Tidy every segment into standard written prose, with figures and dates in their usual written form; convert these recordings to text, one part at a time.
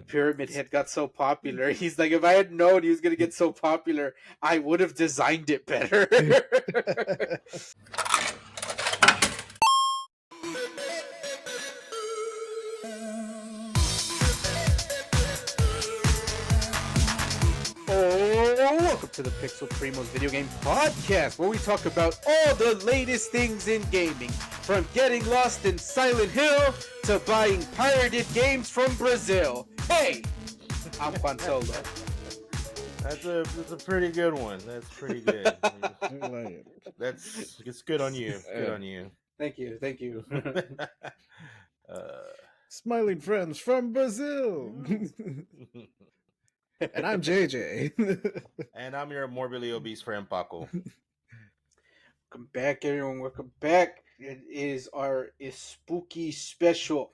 Pyramid Head got so popular. He's like, if I had known he was gonna get so popular, I would have designed it better. Welcome to the Pixel Primos video game podcast, where we talk about all the latest things in gaming, from getting lost in Silent Hill to buying pirated games from Brazil. Hey, I'm Juan Solo. That's a pretty good one. That's pretty good. It's good on you. Good on you. Thank you. Smiling friends from Brazil. And I'm JJ. And I'm your morbidly obese friend Paco. Welcome back, everyone. Welcome back. It is our Espooky special.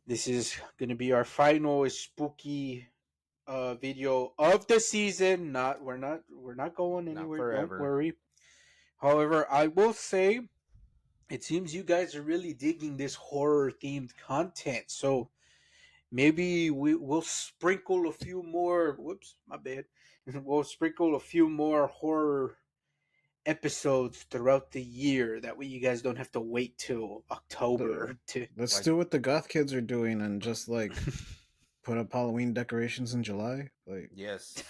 This is going to be our final Espooky video of the season. We're not going anywhere. Don't worry. However, I will say, it seems you guys are really digging this horror themed content. So maybe we'll sprinkle a few more. Whoops, my bad. We'll sprinkle a few more horror episodes throughout the year. That way, you guys don't have to wait till October to. Let's do what the goth kids are doing and just like put up Halloween decorations in July. Like, yes.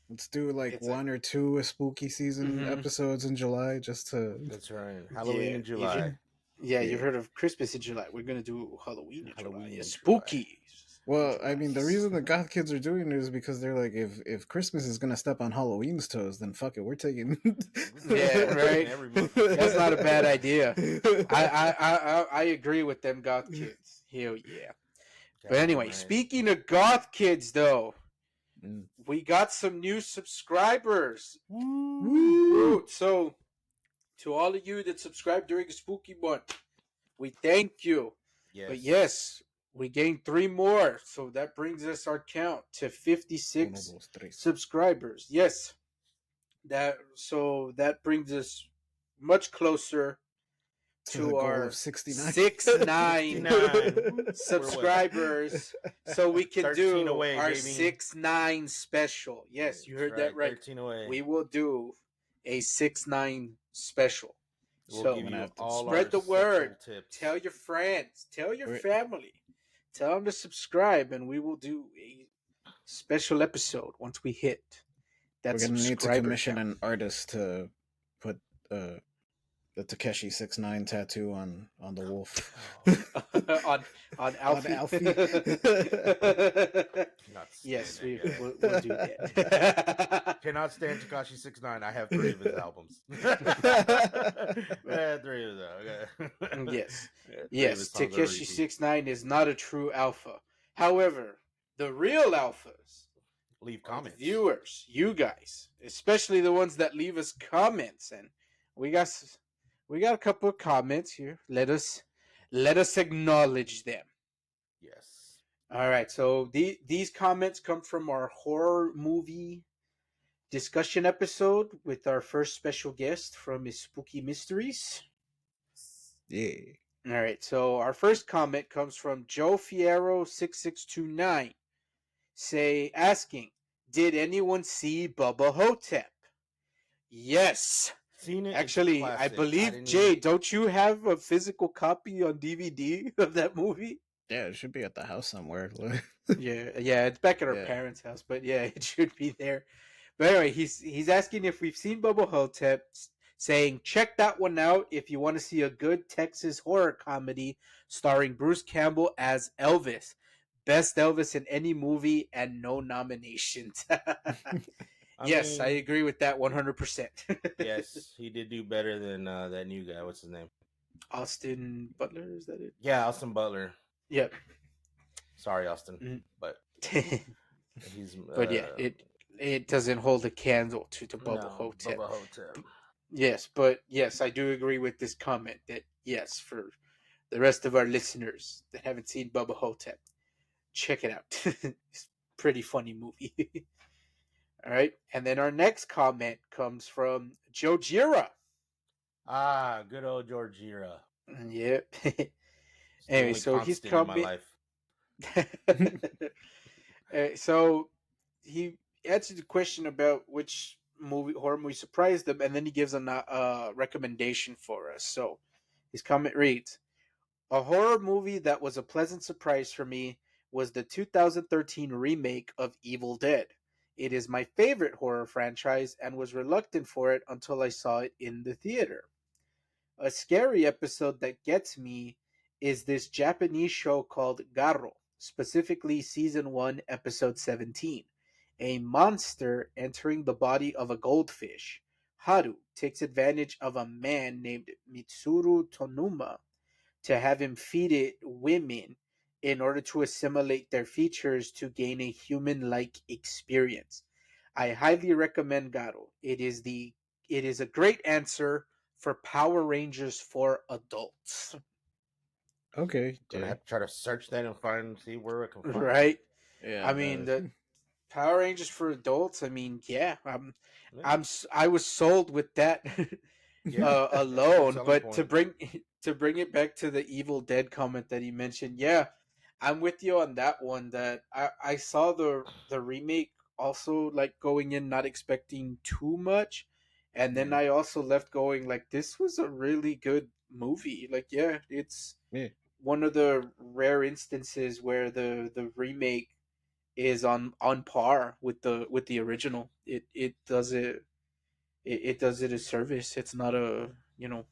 Let's do like one or two spooky season episodes in July just to. That's right. Halloween in July. You've heard of Christmas in July. We're gonna do Halloween in July. Yeah, spooky. Well, I mean, the reason the goth kids are doing it is because they're like, if Christmas is gonna step on Halloween's toes, then fuck it, we're taking. Yeah, right. That's not a bad idea. I agree with them goth kids. Hell yeah. But anyway, speaking of goth kids, though, we got some new subscribers. Woo! So, to all of you that subscribed during a spooky month, we thank you. Yes. But yes, we gained 3 more, so that brings us our count to 56 subscribers. Yes, that brings us much closer to our 69 subscribers, so we can do away, our 6-9 special. Yes, you heard that right. We will do a 6-9 special. So spread the word. Tell your friends. Tell your family. Tell them to subscribe, and we will do a special episode once we hit that. We're going to need to commission an artist to put the Takeshi 6ix9ine tattoo on the wolf. on Alfie. Yes, we'll do that. Cannot stand Takashi 6ix9ine. I have 3 of his albums. 3 of them. Yes. Takeshi 6ix9ine is not a true alpha. However, the real alphas leave comments. Viewers, you guys, especially the ones that leave us comments, and we got a couple of comments here. Let us acknowledge them. Yes. All right. So these comments come from our horror movie discussion episode with our first special guest from Spooky Mysteries. Yeah. All right. So our first comment comes from Joe Fierro 6629, asking, "Did anyone see Bubba Hotep?" Yes. Seen it. Actually, I believe, Jay, don't you have a physical copy on DVD of that movie? Yeah, it should be at the house somewhere. yeah, it's back at our parents' house, but yeah, it should be there. But anyway, he's asking if we've seen Bubba Hotep, saying, check that one out if you want to see a good Texas horror comedy starring Bruce Campbell as Elvis. Best Elvis in any movie and no nominations. I agree with that 100%. Yes, he did do better than that new guy. What's his name? Austin Butler, is that it? Yeah, Austin Butler. Yep. Sorry, Austin, but he's. But yeah, it doesn't hold a candle to the Bubba Hotep. Bubba Hotep. Yes, but yes, I do agree with this comment that yes, for the rest of our listeners that haven't seen Bubba Hotep, check it out. It's a pretty funny movie. All right, and then our next comment comes from Jojira. Good old Jojira. Yep. Anyway, so he's coming. So he answered the question about which horror movie surprised him, and then he gives a recommendation for us. So his comment reads: a horror movie that was a pleasant surprise for me was the 2013 remake of Evil Dead. It is my favorite horror franchise and was reluctant for it until I saw it in the theater. A scary episode that gets me is this Japanese show called Garro, specifically season 1, episode 17. A monster entering the body of a goldfish. Haru takes advantage of a man named Mitsuru Tonuma to have him feed it women in order to assimilate their features to gain a human like experience. I highly recommend Garo. It is a great answer for Power Rangers for adults. Okay, Gonna yeah, have to try to search that and see where I can find it. Right? yeah. I mean, the Power Rangers for adults. I mean, yeah, Yeah, I was sold with that yeah, that's a good alone. selling But point. to bring it back to the Evil Dead comment that he mentioned, yeah, I'm with you on that one. That I saw the remake also, like, going in not expecting too much, and then Yeah, I also left going like, this was a really good movie. Like, yeah, it's yeah. one of the rare instances where the remake is on par with the original. It does it a service. It's not a, an It's not,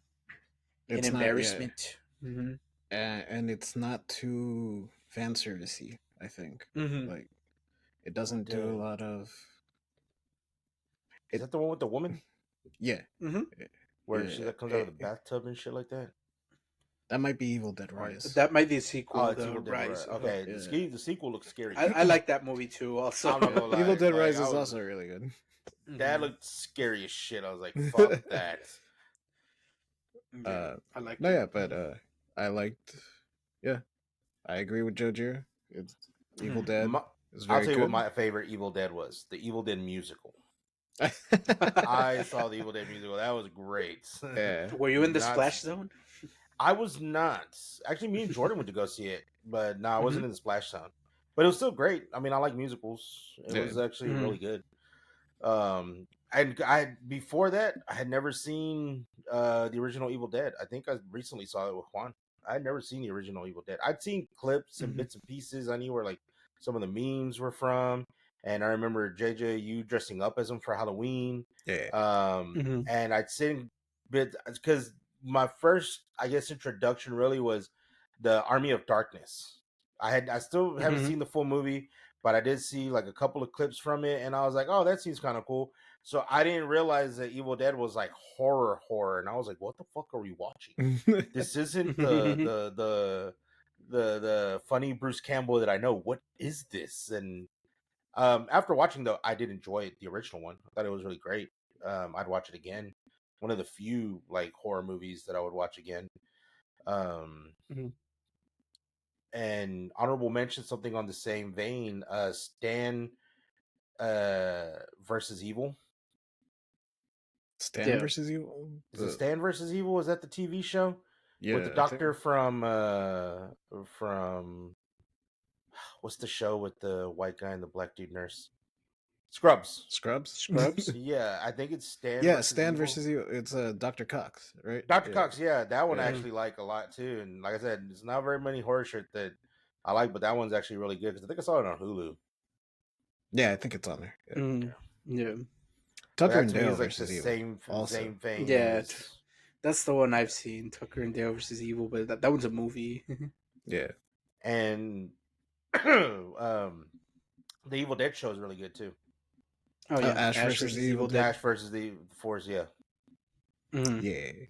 yeah, embarrassment. Hmm. and it's not too fan servicey. I think Hmm. like it Evil doesn't do a Dead. lot of Is it. that the one with the woman Yeah, Hmm. where she like comes out of the bathtub and shit like that? that might be Evil Dead Or Rise. That might be a oh, sequel, it's the Evil Dead. Right. Rise. Okay, Yeah, the sequel looks scary I too. like that movie too. Also. I'm not yeah. gonna Evil lie. Dead Like Rise I is was, also really good. that Hmm. looked scary as shit. I was like, fuck that. Yeah, I liked No, it. yeah, but I liked. Yeah, I agree with Joe. It's Evil Mhm. Dead My, is I'll very tell you what good. my favorite Evil Dead was. The Evil Dead musical. I saw the Evil Dead musical. That was great. Yeah. Were you in the Not. splash zone? I was not. Actually, me and Jordan went to go see it, but no, I Hmm. wasn't in the splash zone. But it was still great. I mean, I like musicals. It Yeah. was actually Hmm. really good. I before that I had never seen the original Evil Dead. I think I recently saw it with Juan. I had never seen the original Evil Dead. I'd seen clips and Hmm. bits and pieces. I knew where like some of the memes were from, and I remember JJ you dressing up as him for Halloween. Yeah. Hmm. And I'd seen bits because my first, I guess, introduction really was the Army of Darkness. I still haven't Hmm. seen the full movie, but I did see like a couple of clips from it, and I was like, "Oh, that seems kind of cool." So I didn't realize that Evil Dead was like horror, and I was like, "What the fuck are we watching? This isn't the funny Bruce Campbell that I know. What is this?" And after watching though, I did enjoy it, the original one. I thought it was really great. I'd watch it again. One of the few like horror movies that I would watch again. Um, and honorable mention something on the same vein. Stan versus Evil. Stan Yeah. versus Evil. Is it Stan versus Evil? Is that the TV show with the Yeah, I doctor think from what's the show with the white guy and the black dude nurse? Scrubs. Scrubs. Scrubs. Yeah, I think it's Stan Yeah, versus Stan Evil. versus Evil. It's Dr. Cox, right? Dr. Yeah, Cox, yeah, that one I yeah, Mhm. actually like a lot too. And like I said, it's not very many horror shit that I like, but that one's actually really good because I think I saw it on Hulu. yeah. I think it's on there. Yeah. Mhm. Yeah. But Tucker that and to me Dale is like the versus Evil. Also, same thing Yeah. as That's the one I've seen, Tucker and Dale versus Evil, but that one's a movie. yeah. and the Evil Dead show is really good too. Oh yeah, Ash Ash versus versus Evil Evil Dead. Dead. Ash versus the Force, yeah. Mhm. Yeah.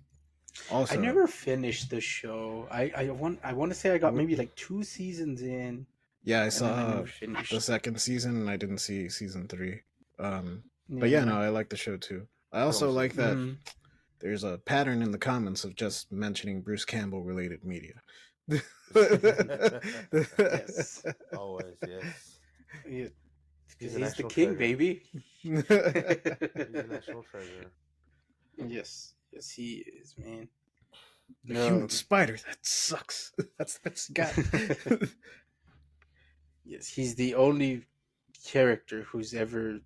I Also, never finished the show. I want to say I got maybe like 2 seasons in, yeah, I and then I saw never the finished. second season and I didn't see season 3. But yeah, Yeah. no, I like the show too. I It's also almost like that Hmm. there's a pattern in the comments of just mentioning Bruce Campbell related media. Yes. always, yes. Yeah, He's because a he's the national king, treasure. baby. He's a national treasure. Yes, yes, he is, man. The human No. spider, that sucks. That's the best you got. Yes, he's the only character who's ever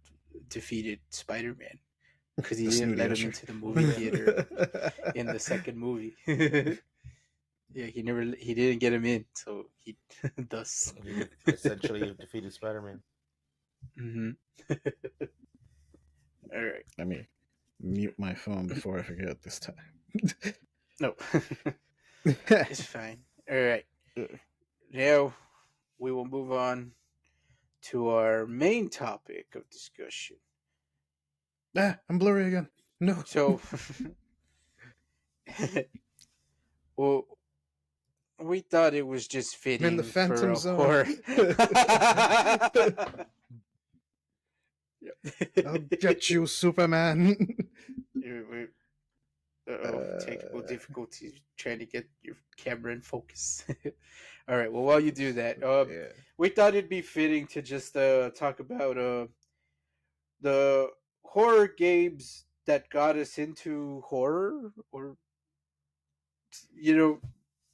defeated Spider-Man because he The didn't snooty let him usher. into the movie Yeah. theater in the second movie. Yeah, he didn't get him in, so he thus. He essentially defeated Spider-Man. Hmm. All right. Let me mute my phone before I forget this time. No, it's fine. All right. Now we will move on to our main topic of discussion. I'm blurry again. No. So, well, we thought it was just I'm in the fitting for Phantom a Zone. horror. I'll get you, Superman. Uh-oh, technical difficulties trying to get your camera in focus. All right, well, while you do that, Yeah. we thought it'd be fitting to just talk about the horror games that got us into horror, or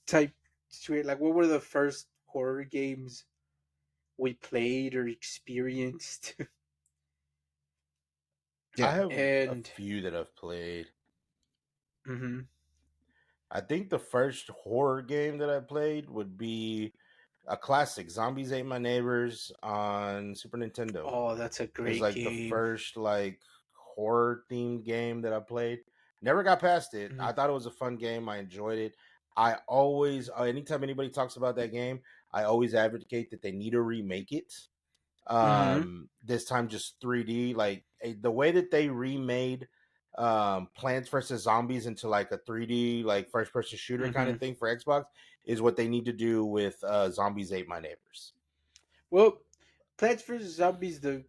type straight. Like, what were the first horror games we played or experienced? I Yeah. have a And few that I've played. mhm. I think the first horror game that I played would be a classic, Zombies Ate My Neighbors on Super Nintendo. Oh, that's a Is great like the game. first like horror themed game that I played. Never got past it. Mhm. I thought it was a fun game. I enjoyed it. I always, anytime anybody talks about that game, I always advocate that they need to remake it. Mhm. This time just 3D. Like the way that they remade Plants vs Zombies into like a 3D like first person shooter kind of Mhm. thing for Xbox is what they need to do with Zombies Ate My Neighbors. Well, Plants vs Zombies, the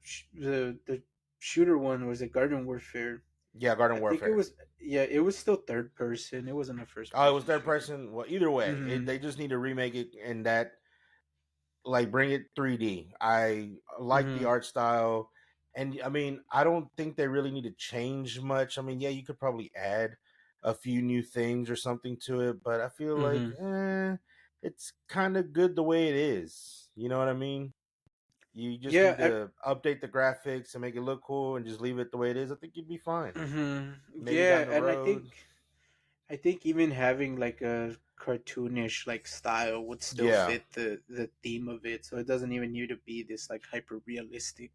shooter one was a Garden Warfare. Yeah, Garden I think it Warfare. was, yeah, it was still third person. It wasn't a first Oh, it was person third shooter. person. Well, either way, Hmm. they just need to remake it and that like bring it 3D. I like the Hmm. art style, and I mean, I don't think they really need to change much. I mean, yeah, you could probably add a few new things or something to it, but I feel like Hmm. it's kind of good the way it is. You know what I mean? You just Yeah. need to update the graphics and make it look cool, and just leave it the way it is. I think you'd be fine. Maybe Yeah, down the and road. I think even having like a cartoonish like style would still Yeah, fit the theme of it. So it doesn't even need to be this like hyper realistic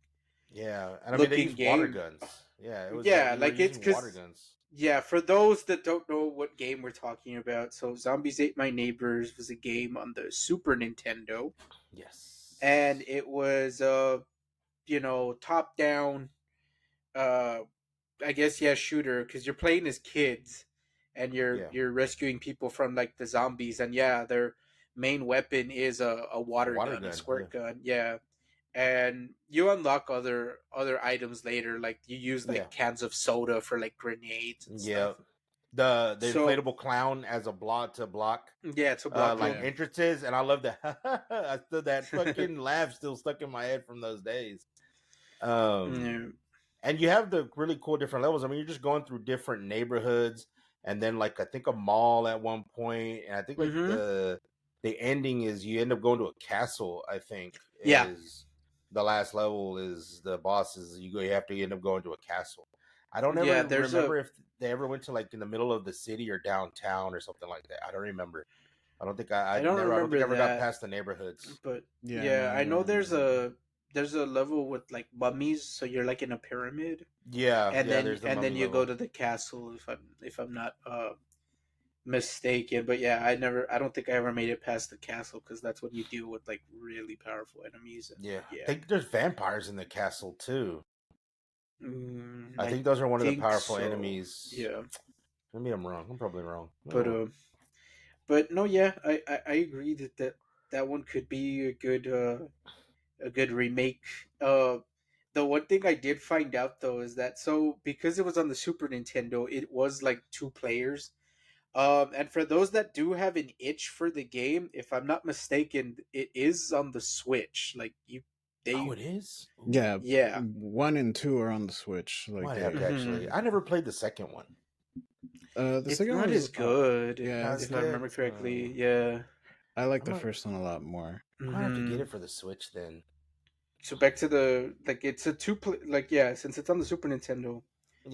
yeah, and I mean they looking use water game. guns. Yeah, it was Yeah, you were like it's using water because guns. yeah, for those that don't know what game we're talking about, so Zombies Ate My Neighbors was a game on the Super Nintendo, and Yes. it was top down, uh I guess, yeah, shooter, because you're playing as kids and you're Yeah. you're rescuing people from like the zombies, and yeah, their main weapon is a A water water gun, a gun. Yeah. squirt gun, yeah. And you unlock other items later, like you use Yeah. like cans of soda for like grenades and Yeah. stuff. The So inflatable clown as a block to block yeah, to block like Yeah. them. entrances, and I love that. I still that fucking laugh still stuck in my head from those days. Yeah. And you have the really cool different levels. I mean, you're just going through different neighborhoods, and then like I think a mall at one point, and I think like Mm-hmm. the ending is you end up going to a castle. I think Yeah, is the last level is the bosses. You have to end up going to a castle. I don't yeah. ever There's a remember if they ever went to like in the middle of the city or downtown or something like that. I don't remember. I don't think I don't I don't think remember I ever got that, past the neighborhoods. but Yeah, no, yeah, I I don't know remember either. there's a level with like mummies, so you're like in a pyramid, Yeah, and yeah. then There's the mummy you go level. to the castle, if I'm not mistaken. But yeah, I don't think I ever made it past the castle, because that's when you deal with like really powerful enemies, and Yeah, I yeah. think there's vampires in the castle too. I I think those are one of the think powerful so, enemies. yeah. Maybe I'm wrong. I'm probably wrong. But Oh, no, yeah, I agree that one could be a good remake. The one thing I did find out though is that, so because it was on the Super Nintendo, it was like two players. And for those that do have an itch for the game, if I'm not mistaken, it is on the Switch. Like oh, they, it is. Ooh, Yeah, yeah. 1 and 2 are on the Switch. Like might have to they, actually. Hmm. I never played the second one. the It's second one not was, as good, yeah, Not as it's if I not. good. remember correctly. Yeah. I like I'm the not, first one a lot more. I might have to get Hmm. it for the Switch then. So back to the like, it's a like, yeah, since it's on the Super Nintendo,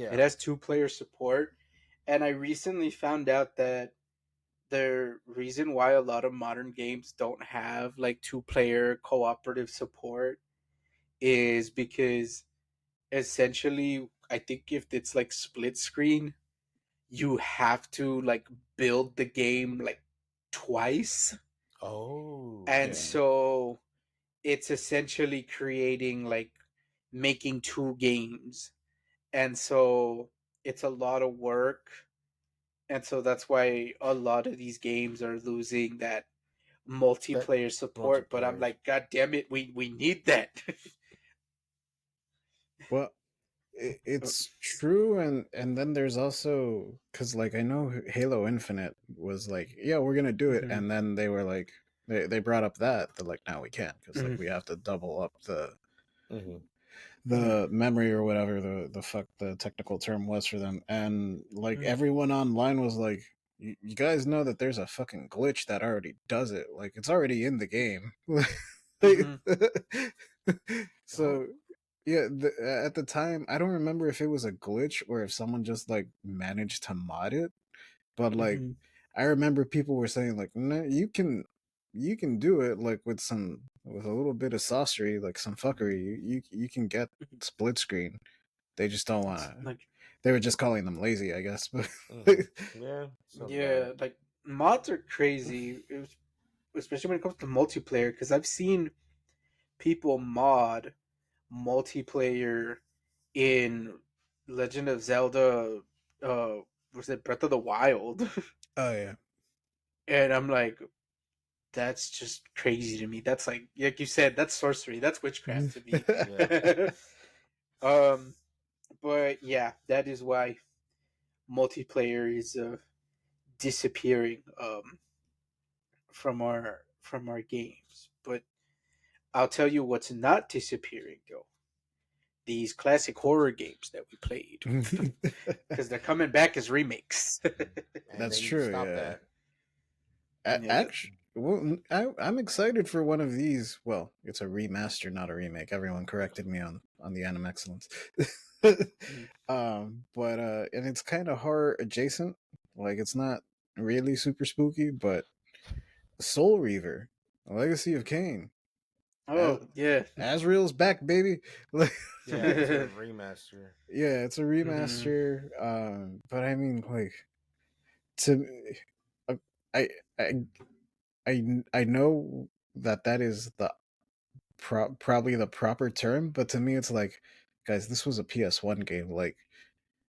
it Yeah. has 2-player support, and I recently found out that the reason why a lot of modern games don't have like 2-player cooperative support is because essentially, I think if it's like split screen, you have to like build the game like twice, Oh. and Yeah. so it's essentially creating like making 2 games, and so it's a lot of work, and so that's why a lot of these games are losing that That multiplayer support. But I'm multiplayer. like, god damn it, we need that. Well, it's true, and then there's also because like I know Halo Infinite was like, yeah, we're gonna do it, Mhm, and then they were like, they brought up that they're like, no, we can't because like mhm, we have to double up Hmm. mhm, the memory or whatever the fuck the technical term was for them, and like mhm, everyone online was like, you guys know that there's a fucking glitch that already does it, like it's already in the game. mhm, Oh. So yeah, at the time I don't remember if it was a glitch or if someone just like managed to mod it, but like mhm, I remember people were saying like, no, you can do it like with a little bit of saucery, like some fuckery. You can get mhm. split screen. They just don't want It's to. like, They were just calling them lazy, I guess. But Hmm. Yeah. Sounds about right. yeah, like mods are crazy, especially when it comes to multiplayer. Because I've seen people mod multiplayer in Legend of Zelda. Uh, was it Breath of the Wild? oh yeah, And I'm like, that's just crazy to me. That's like you said, that's sorcery. That's witchcraft to me. Yeah. um, but yeah, that is why multiplayer is disappearing from our games. But I'll tell you what's not disappearing though. These classic horror games that we played, because they're coming back as remakes. And that's they need to true. stop Yeah, that. Yeah. actually, well, I'm excited for one of these. Well, it's a remaster, not a remake. Everyone corrected me on the Anime Excellence. Mhm. But and it's kind of horror adjacent. Like it's not really super spooky, but Soul Reaver, A Legacy of Kain. As, Oh yeah. Asriel's back, baby. Like, Yeah, it's a remaster. yeah, it's a Mhm. remaster. But I mean, like, to uh, I I I know that that is the probably the proper term, but to me, it's like, guys, this was a PS1 game. Like,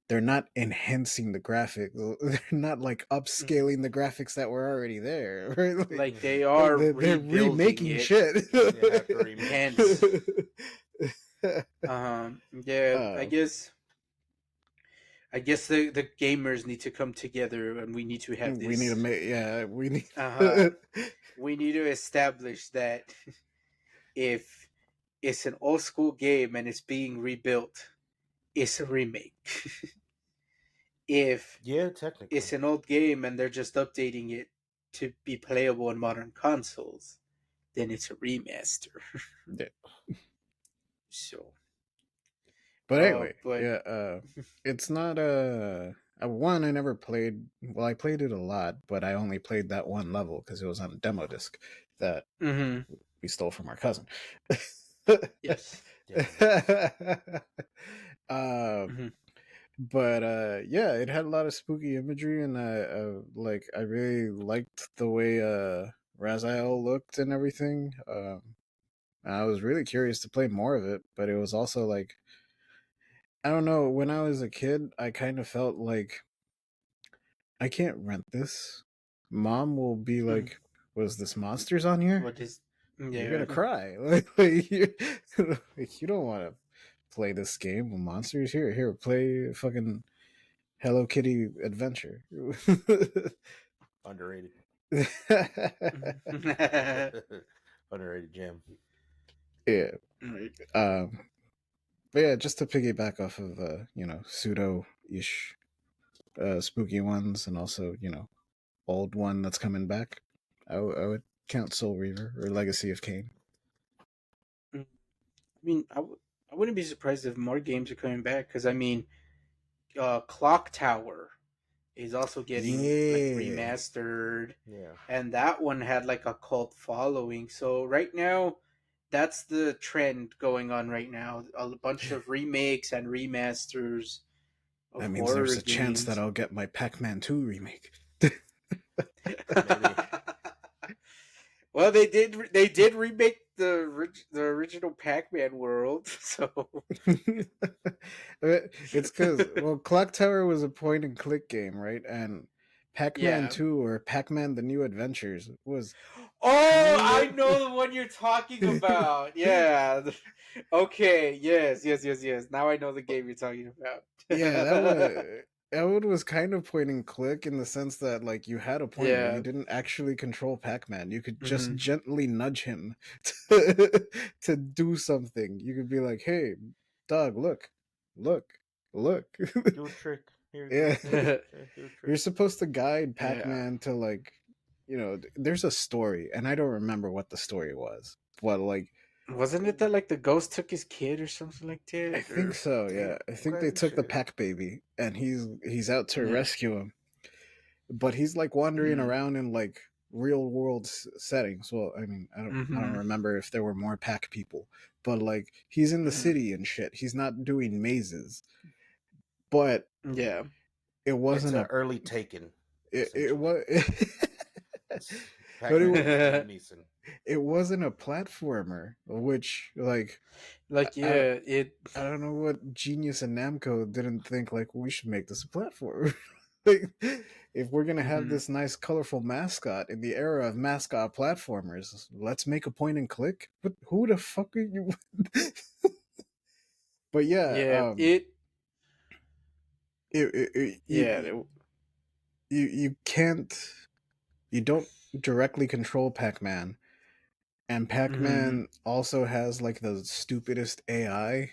they're not enhancing the graphics. They're not like Mhm. upscaling the graphics that were already there. Right? Like, Like Hmm. they are they're rebuilding remaking it. shit. They have to remake it. Hence, yeah, uh, I guess the gamers need to come together, and we need to have we need to this. make, yeah, we need. Uh, we need to establish that if it's an old school game and it's being rebuilt, it's a remake. If Yeah, technically. it's an old game and they're just updating it to be playable on modern consoles, then it's a remaster. Yeah. So, But anyway, but yeah, it's not a one I never played. Well, I played it a lot, but I only played that one level because it was on a demo disc that mhm, we stole from our cousin. yes, Damn it. uh, mhm, but yeah, it had a lot of spooky imagery, and like I really liked the way Raziel looked and everything. I was really curious to play more of it, but it was also like, I don't know. When I was a kid, I kind of felt like I can't rent this. Mom will be mhm. like, "Was this monsters on here?" What is? You're Yeah. gonna cry. Like you don't want to play this game with monsters. Here, play fucking Hello Kitty Adventure. Underrated. Mhm. Underrated gem. Yeah. Right. Um. But yeah, just to piggyback off of pseudo ish spooky ones, and also old one that's coming back. I would count Soul Reaver or Legacy of Kain. I mean, I wouldn't be surprised if more games are coming back because I mean, Clock Tower is also getting like Yeah, remastered, Yeah. and that one had like a cult following. So right now, that's the trend going on right now. A bunch of remakes and remasters of that means horror there's a chance that games. I'll get my Pac-Man 2 remake. Maybe. Well, they did remake the original Pac-Man world, so It's because, well, Clock Tower was a point and click game, right? And Pac-Man yeah. 2 or Pac-Man The New Adventures was Oh, kind I of. know the one you're talking about. Yeah. Okay. Yes. Yes. Yes. Yes. Now I know the game you're talking Yeah, about. that one was kind of point and click in the sense that like you had a pointer, you Yeah. didn't actually control Pac-Man. You could just Hmm. gently nudge him to do something. You could be like, "Hey, dog, look, look." Do a trick. Here, do a Yeah, trick. Do a you're trick. supposed to guide Yeah. Pac-Man to like, there's a story, and I don't remember what the story was, but like Wasn't it that like the ghost took his kid or something like I that? think Or so. Yeah. Yeah, I think they Crazy took the shit. Pac baby, and he's out to yeah. rescue him, but he's like wandering Mm. around in like real world settings. Well, I mean, I don't Mm-hmm. remember if there were more Pac people, but like he's in the Mm-hmm. city and shit. He's not doing mazes, but Yeah. it It's wasn't an a early Taken, it essentially. was. It's But Pac-Man meets Liam Neeson. it wasn't a platformer, which like Like I yeah, it. I don't know what genius in Namco didn't think like we should make this a platform. Like, if we're gonna have Mm-hmm. this nice colorful mascot in the era of mascot platformers, let's make a point and click. But who the fuck are you? But yeah, Yeah. It. Yeah. you you can't you don't directly control Pac-Man, and Mm-hmm. Pac-Man also has like the stupidest AI.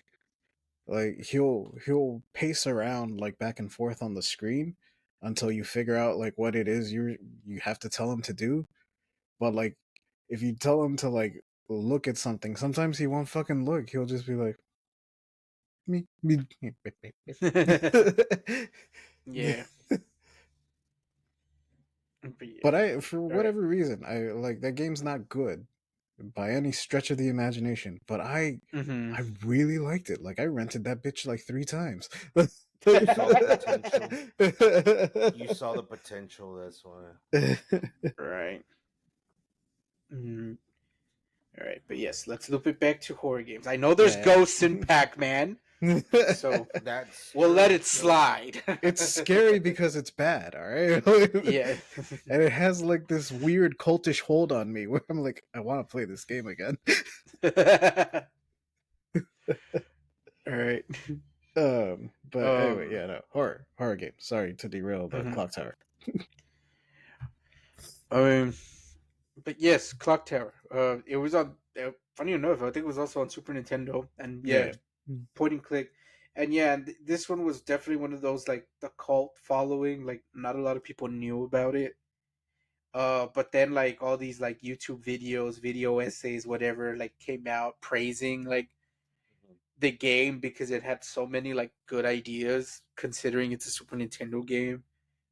Like he'll pace around like back and forth on the screen until you figure out like what it is you have to tell him to do. But like if you tell him to like look at something, sometimes he won't fucking look. He'll just be like me. Yeah. But But yeah. I for All right. whatever reason, I like that game's not good by any stretch of the imagination, but I Mm-hmm. I really liked it. Like I rented that bitch like 3 times. You saw the potential. You saw the potential. That's why. Right. Mm-hmm. All right. But yes, let's loop it back to horror games. I know there's Yeah. ghosts in Pac-Man, so That's we'll let true. it slide. It's scary because it's bad, all right? yeah. And it has like this weird cultish hold on me where I'm like, I want to play this game again. All right. But anyway, Um. yeah, no, horror game. Sorry to derail the Mhm. clock tower. Um. But yes, Clock Tower. It was on. Funny enough, I think it was also on Super Nintendo, and yeah, Yeah. point and click. And yeah, this one was definitely one of those like the cult following. Like not a lot of people knew about it. But then like all these like YouTube videos, video essays, whatever, like came out praising like the game because it had so many like good ideas considering it's a Super Nintendo game.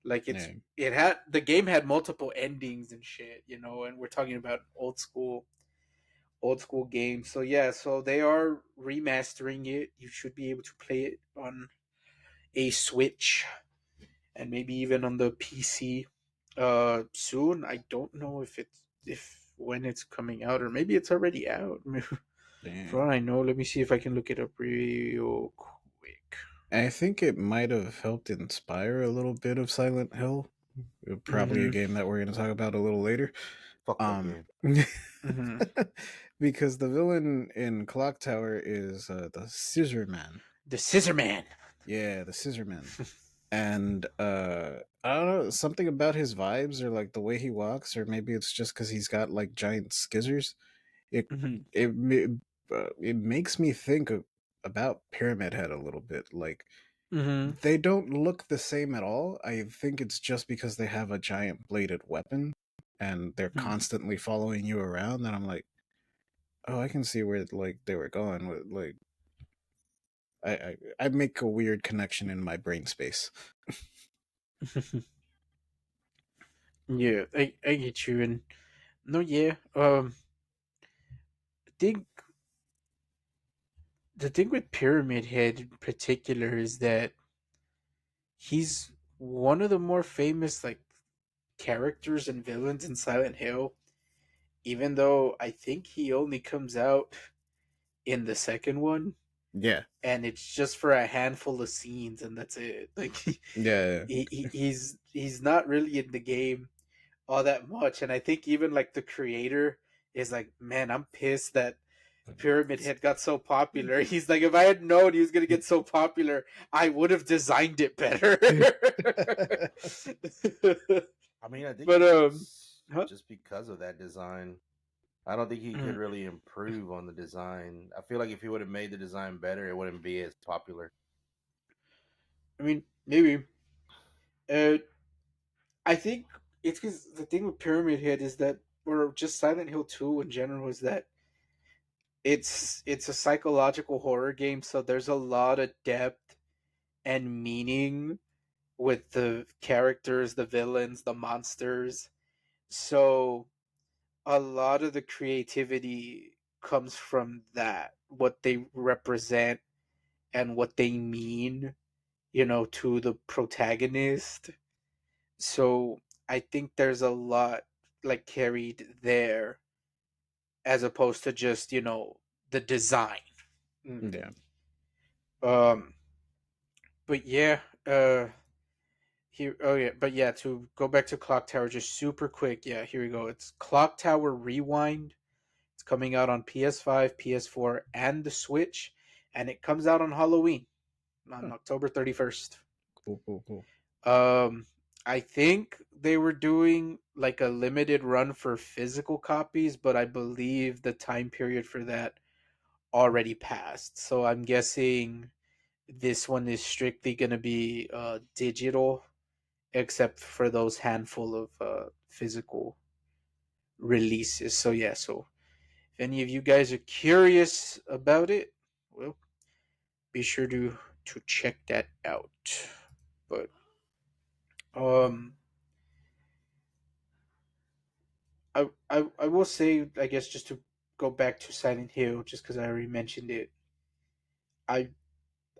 Like Yeah. it had the game had multiple endings and shit, and we're talking about old school games. So yeah, so they are remastering it. You should be able to play it on a Switch and maybe even on the PC soon. I don't know if when it's coming out or maybe it's already out. For Damn. all I know, let me see if I can look it up real quick. I think it might have helped inspire a little bit of Silent Hill. Probably a Mm-hmm. game that we're going to talk about a little later. Fuck that Um, game. Mm-hmm. because the villain in Clock Tower is the Scissor Man. The Scissor Man. Yeah, the Scissor Man. And I don't know, something about his vibes or like the way he walks, or maybe it's just because he's got like giant skizzers. It Mm-hmm. it makes me think about Pyramid Head a little bit. Like Mm-hmm. they don't look the same at all. I think it's just because they have a giant bladed weapon. and they're Hmm. constantly following you around, and I'm like, oh, I can see where like they were going with like I make a weird connection in my brain space. Yeah, I get you. And no, yeah. I think the thing with Pyramid Head in particular is that he's one of the more famous like characters and villains in Silent Hill. Even though I think he only comes out in the second one, Yeah, and it's just for a handful of scenes, and that's it. Like yeah, he's not really in the game all that much, and I think even like the creator is like, man, I'm pissed that Pyramid Head got so popular. He's like, if I had known he was gonna get so popular, I would have designed it better. I mean, I think But it's huh? just because of that design. I don't think he could Mm, really improve on the design. I feel like if he would have made the design better, it wouldn't be as popular. I mean, maybe. Uh, I think it's because the thing with Pyramid Head is that, or just Silent Hill 2 in general, is that it's a psychological horror game, so there's a lot of depth and meaning with the characters, the villains, the monsters. So a lot of the creativity comes from that, what they represent and what they mean, to the protagonist. So I think there's a lot like carried there as opposed to just, the design. Mm. yeah. Um but yeah, here oh yeah, but yeah, to go back to Clock Tower just super quick. Yeah, here we go. It's Clock Tower Rewind. It's coming out on PS5, PS4, and the Switch, and it comes out on Halloween on Huh. October 31st. Cool, cool, cool. Um, I think they were doing like a limited run for physical copies, but I believe the time period for that already passed. So I'm guessing this one is strictly going to be digital, except for those handful of physical releases. So yeah, so if any of you guys are curious about it, well, be sure to check that out. But um I will say, I guess, just to go back to Silent Hill, just because I already mentioned it, I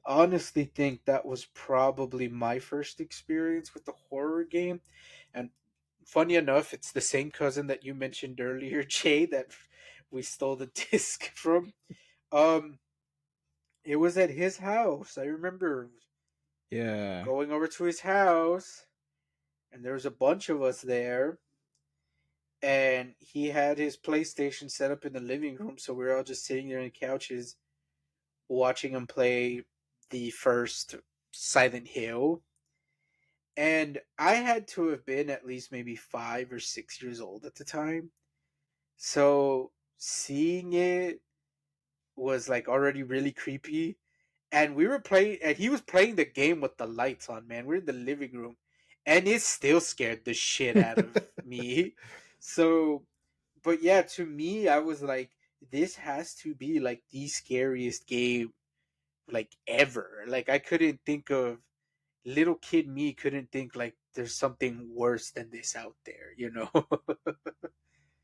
honestly think that was probably my first experience with the horror game. And funny enough, it's the same cousin that you mentioned earlier, Jay, that we stole the disc from. Um, it was at his house. I remember Yeah. going over to his house, and there was a bunch of us there. And he had his PlayStation set up in the living room, so we were all just sitting there on the couches watching him play the first Silent Hill. And I had to have been at least maybe 5 or 6 years old at the time. So seeing it was like already really creepy. And we were playing, and he was playing the game with the lights on, man. We're in the living room. And it still scared the shit out of me. So, but yeah, to me, I was like, this has to be like the scariest game like ever. Like I couldn't think of little kid me couldn't think like there's something worse than this out there.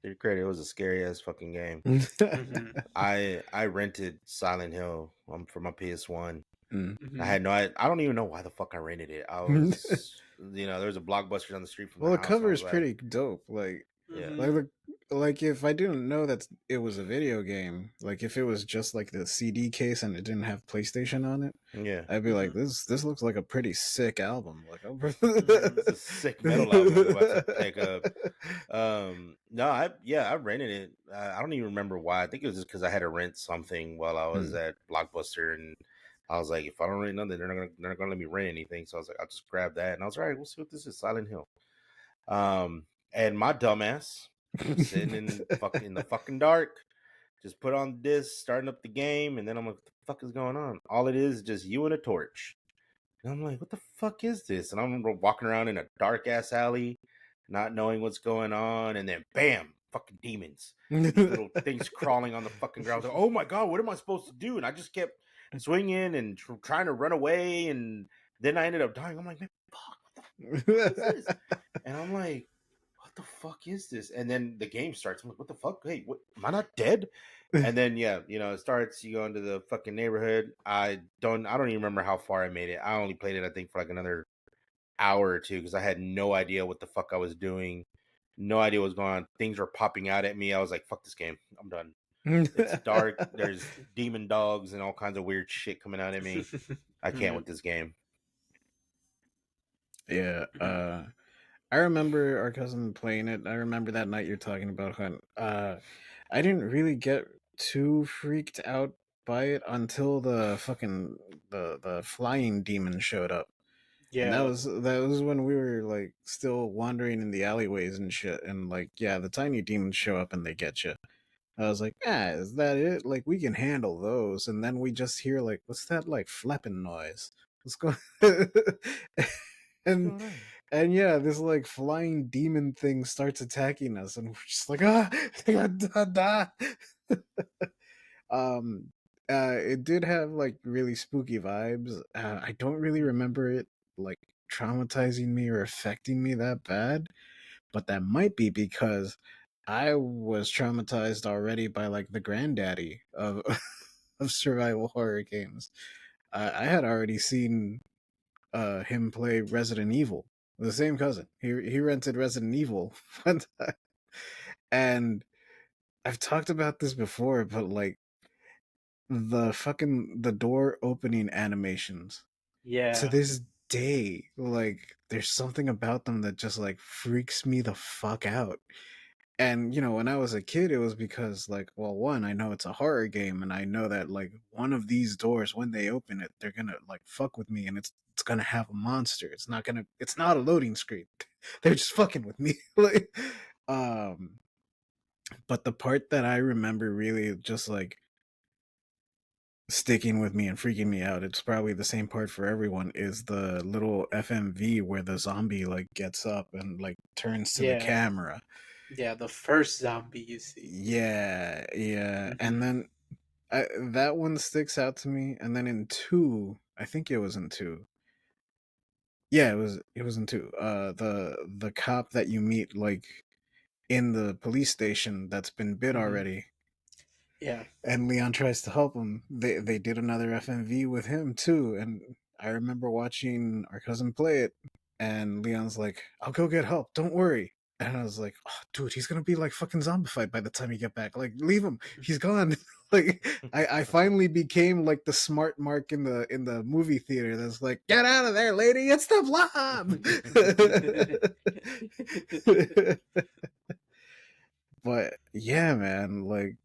You're great. It was a scary ass fucking game. Hmm. I rented Silent Hill for my PS1. Mm. I Hmm. had no. I don't even know why the fuck I rented it. I was, there was a Blockbuster down the street from the Well, the house, and I cover was is like, pretty dope. yeah, Hmm. Like the like if I didn't know that it was a video game, like if it was just like the CD case and it didn't have PlayStation on it, yeah. I'd be like, Hmm. this looks like a pretty sick album. Like, Hmm. It's a sick metal album I'm about to pick up. No, I rented it. I don't even remember why. I think it was just because I had to rent something while I was Mm, at Blockbuster, and I was like, if I don't rent nothing, they're not gonna let me rent anything. So I was like, I'll just grab that, and I was like, all right, we'll see what this is. Silent Hill. And my dumbass sitting in the fucking dark, just put on this, starting up the game, and then I'm like, what the fuck is going on? All it is just you and a torch. And I'm like, what the fuck is this? And I'm walking around in a dark ass alley. not knowing what's going on, and then bam, fucking demons. These little things crawling on the fucking ground. Like, oh my god, what am I supposed to do? And I just kept swinging and trying to run away, and then I ended up dying. I'm like, man, fuck, what the fuck is this? And I'm like, what the fuck is this? And then the game starts. I'm like, what the fuck? Hey, what, am I not dead? And then yeah, it starts. You go into the fucking neighborhood. I don't even remember how far I made it. I only played it, I think, for like another hour or two because I had no idea what the fuck I was doing. No idea what was going on. Things were popping out at me. I was like, fuck this game. I'm done. It's dark. There's demon dogs and all kinds of weird shit coming out at me. I can't with this game. Yeah. I remember our cousin playing it. I remember that night you're talking about, Hunt. I didn't really get too freaked out by it until the fucking the flying demon showed up. And that Yeah. was when we were like still wandering in the alleyways and shit. And like, yeah, the tiny demons show up and they get you. I was like, is that it? Like, we can handle those. And then we just hear like, what's that like flapping noise? What's going? and What's going on? and yeah, this like flying demon thing starts attacking us, and we're just like, um, it did have like really spooky vibes. I don't really remember it like traumatizing me or affecting me that bad, but that might be because I was traumatized already by like the granddaddy of of survival horror games. I had already seen him play Resident Evil. The same cousin. He rented Resident Evil one time. And I've talked about this before, but like the door opening animations to Yeah. this day, like there's something about them that just like freaks me the fuck out. And when I was a kid, it was because like, well, one, I know it's a horror game, and I know that like one of these doors, when they open it, they're gonna like fuck with me, and it's gonna have a monster. It's not a loading screen. They're just fucking with me. Like, um, but the part that I remember really just like sticking with me and freaking me out, it's probably the same part for everyone, is the little FMV where the zombie like gets up and like turns to the Yeah. camera. Yeah. The first zombie you see. Yeah, yeah. And Hmm. then that one sticks out to me. And then in two, I think it was in two. Yeah, it was in two. The cop that you meet like in the police station that's been bit Hmm. already, Yeah. and Leon tries to help him. They did another FMV with him too, and I remember watching our cousin play it, and Leon's like, "I'll go get help. Don't worry." And I was like, "Oh, dude, he's gonna be like fucking zombified by the time you get back. Like, leave him. He's gone." Like, I finally became like the smart mark in the movie theater. That's like, "Get out of there, lady! It's the blob." But yeah, man, like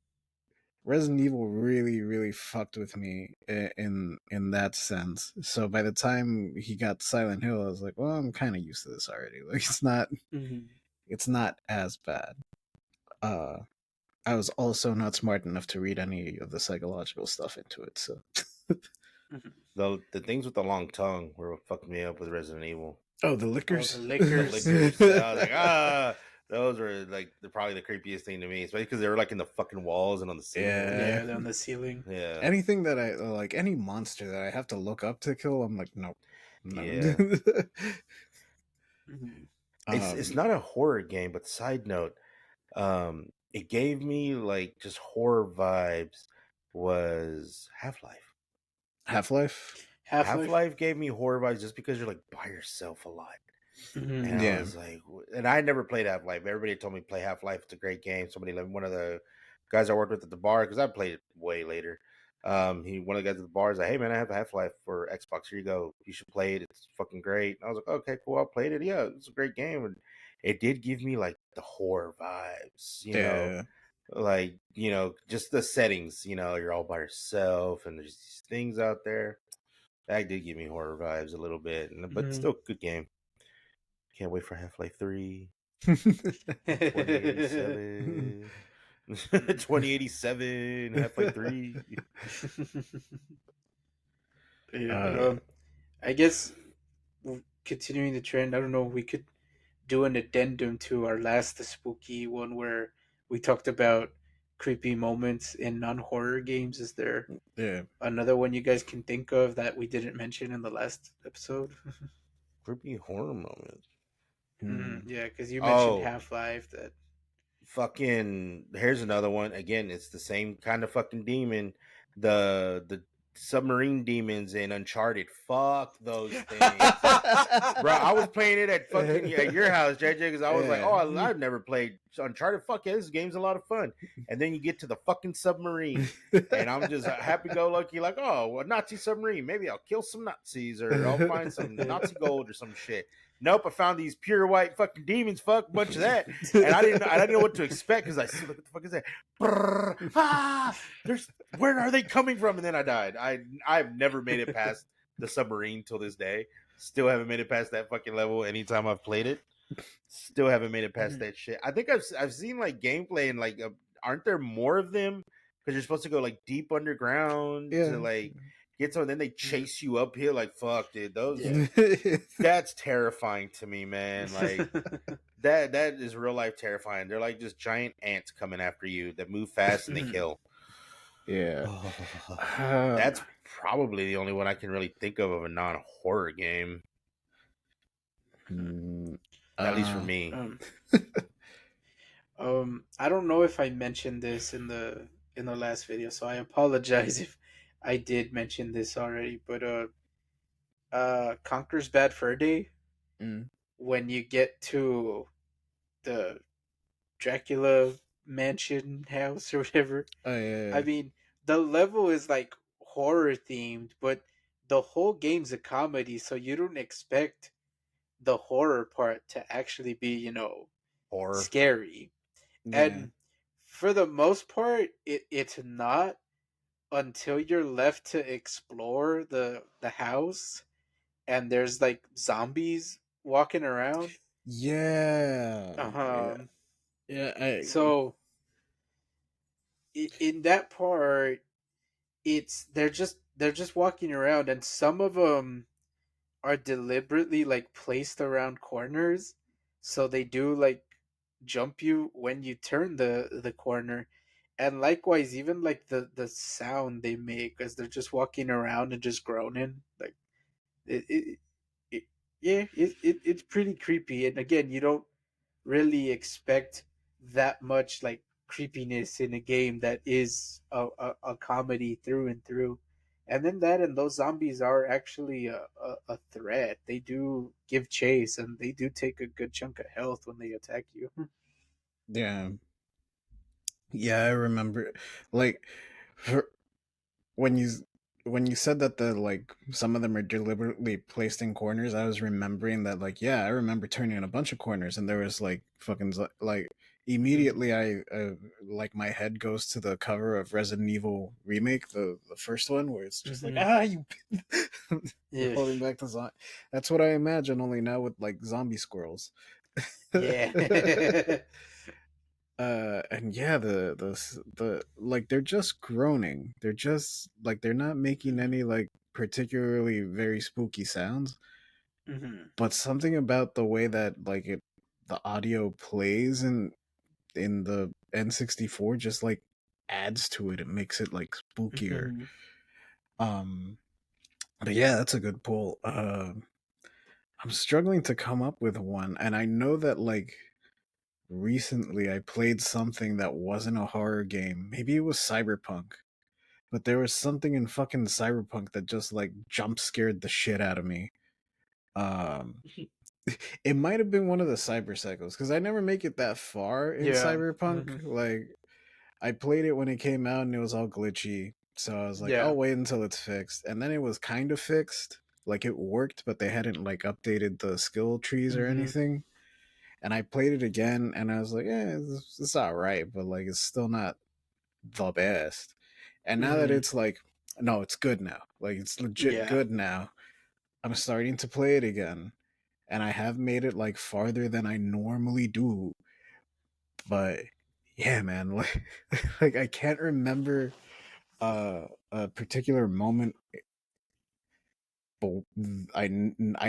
Resident Evil really, really fucked with me in that sense. So by the time he got Silent Hill, I was like, well, I'm kind of used to this already. Like Hmm. it's not as bad. Uh, I was also not smart enough to read any of the psychological stuff into it. So, Hmm. The things with the long tongue were what fucked me up with Resident Evil. oh, the Oh, the lickers. The liquors. lickers. I was like, those were like probably the creepiest thing to me, especially because they were like in the fucking walls and on the ceiling and Yeah. Yeah, everything. on the ceiling. Yeah, Anything that I like, any monster that I have to look up to kill, I'm like, nope, no. yeah. Hmm. It's um, not a horror game, but side note, it gave me like just horror vibes. Was Half Life. Half Life. Half Half Life. Life gave me horror vibes just because you're like by yourself a lot. And Hmm. I Yeah. was like, and I never played Half Life. Everybody told me play Half Life. It's a great game. Somebody, like one of the guys I worked with at the bar, because I played it way later. One of the guys at the bar is like, hey man, I have Half Life for Xbox. Here you go. You should play it. It's fucking great. And I was like, okay, cool. I played it. Yeah, it's a great game. And it did give me like the horror vibes, Yeah. like, just the settings, you're all by yourself and there's these things out there. That did give me horror vibes a little bit, but Hmm. still good game. Can't wait for Half Life 3, Yeah. 2087. 2087, Half Life 3. uh I guess continuing the trend. I don't know. We could do an addendum to our last spooky one where we talked about creepy moments in non-horror games. Is there Yeah. another one you guys can think of that we didn't mention in the last episode? Creepy horror moments. Hmm. Yeah, because you mentioned Oh, Half-Life. That. fucking here's another one. Again, it's the same kind of fucking demon. The submarine demons in Uncharted. Fuck those things. Bro, I was playing it at fucking at your house, JJ, because I was like, Yeah. oh, I've never played Uncharted. Fuck yeah, this game's a lot of fun. And then you get to the fucking submarine, and I'm just happy go lucky, like, oh, a Nazi submarine. Maybe I'll kill some Nazis or I'll find some Nazi gold or some shit. Nope, I found these pure white fucking demons. Fuck, bunch of that, and I didn't know what to expect because I see what the fuck is that? Brrr, there's where are they coming from? And then I died. I've never made it past the submarine till this day. Still haven't made it past that fucking level anytime I've played it. Still haven't made it past that shit. I think I've seen like gameplay and like aren't there more of them? Because you're supposed to go like deep underground to Yeah. like get some, and then they chase you uphill. Like fuck, dude, those Yeah. that's terrifying to me, man. Like that is real life terrifying. They're like just giant ants coming after you that move fast and they kill. Yeah. That's probably the only one I can really think of a non horror game. At least for me. I don't know if I mentioned this in the last video, so I apologize if I did mention this already. But Conker's Bad Fur Day, when you get to the Dracula mansion house or whatever. Oh yeah. I mean, the level is like horror themed, but the whole game's a comedy, so you don't expect the horror part to actually be, Horror. scary. Yeah. And for the most part, it's not until you're left to explore the house and there's like zombies walking around. Yeah. Yeah. Um Yeah. so in that part, it's they're just walking around, and some of them are deliberately like placed around corners, so they do like jump you when you turn the corner. And likewise, even like the sound they make as they're just walking around and just groaning, like it, it yeah, it's pretty creepy. And again, you don't really expect that much like creepiness in a game that is a comedy through and through. And then that and those zombies are actually a threat. They do give chase and they do take a good chunk of health when they attack you. Yeah. Yeah, I remember like for, when you when you said that the like some of them are deliberately placed in corners, I was remembering that like yeah, I remember turning in a bunch of corners and there was like fucking like immediately I like my head goes to the cover of Resident Evil remake, the first one where it's just like Mhm. you you're Yeah. holding back the zombie. That's what I imagine, only now with like zombie squirrels. Yeah. And yeah, the like they're just groaning. They're just like they're not making any like particularly very spooky sounds, Mhm. but something about the way that like the audio plays in the N64 just like adds to it. It makes it like spookier. Mhm. Um but yeah, that's a good pull. I'm struggling to come up with one, and I know that like recently I played something that wasn't a horror game. Maybe it was Cyberpunk. But there was something in fucking Cyberpunk that just like jump scared the shit out of me. Um it might have been one of the cyber cycles because I never make it that far in Yeah. Cyberpunk. Mhm. Like I played it when it came out and it was all glitchy. So I was like, Yeah. I'll wait until it's fixed. And then it was kind of fixed. Like it worked, but they hadn't like updated the skill trees or Mhm. anything. And I played it again and I was like, yeah, it's all right, but like it's still not the best. And now that Mhm. it's like, no, it's good now. Like it's legit Yeah. good now. I'm starting to play it again. And I have made it like farther than I normally do. But yeah, man, like I can't remember a particular moment but I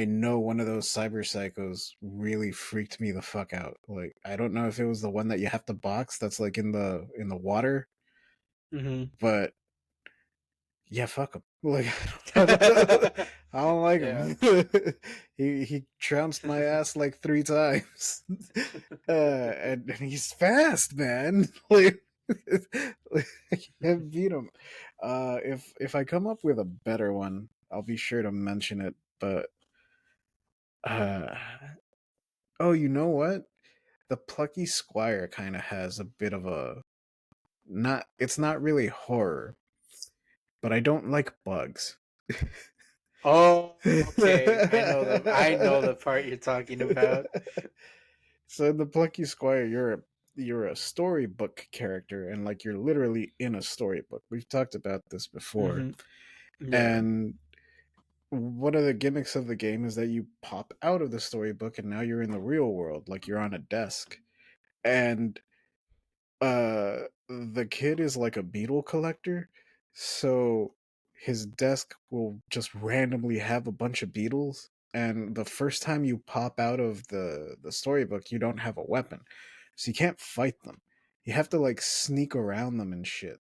know one of those cyber psychos really freaked me the fuck out. Like, I don't know if it was the one that you have to box that's like in the water, Mm-hmm. but yeah, fuck him. Like, I don't like Yeah. him. He trounced my ass like 3 times, and he's fast, man. Like, I can't beat him. If I come up with a better one, I'll be sure to mention it. But uh, oh, you know what? The Plucky Squire kind of has a bit of a not. It's not really horror, but I don't like bugs. Oh, okay. I know the part you're talking about. So in the Plucky Squire, you're a storybook character, and like you're literally in a storybook. We've talked about this before, Mm-hmm. Yeah. and one of the gimmicks of the game is that you pop out of the storybook, and now you're in the real world, like you're on a desk, and the kid is like a beetle collector, so his desk will just randomly have a bunch of beetles, and the first time you pop out of the storybook you don't have a weapon, so you can't fight them. You have to like sneak around them and shit.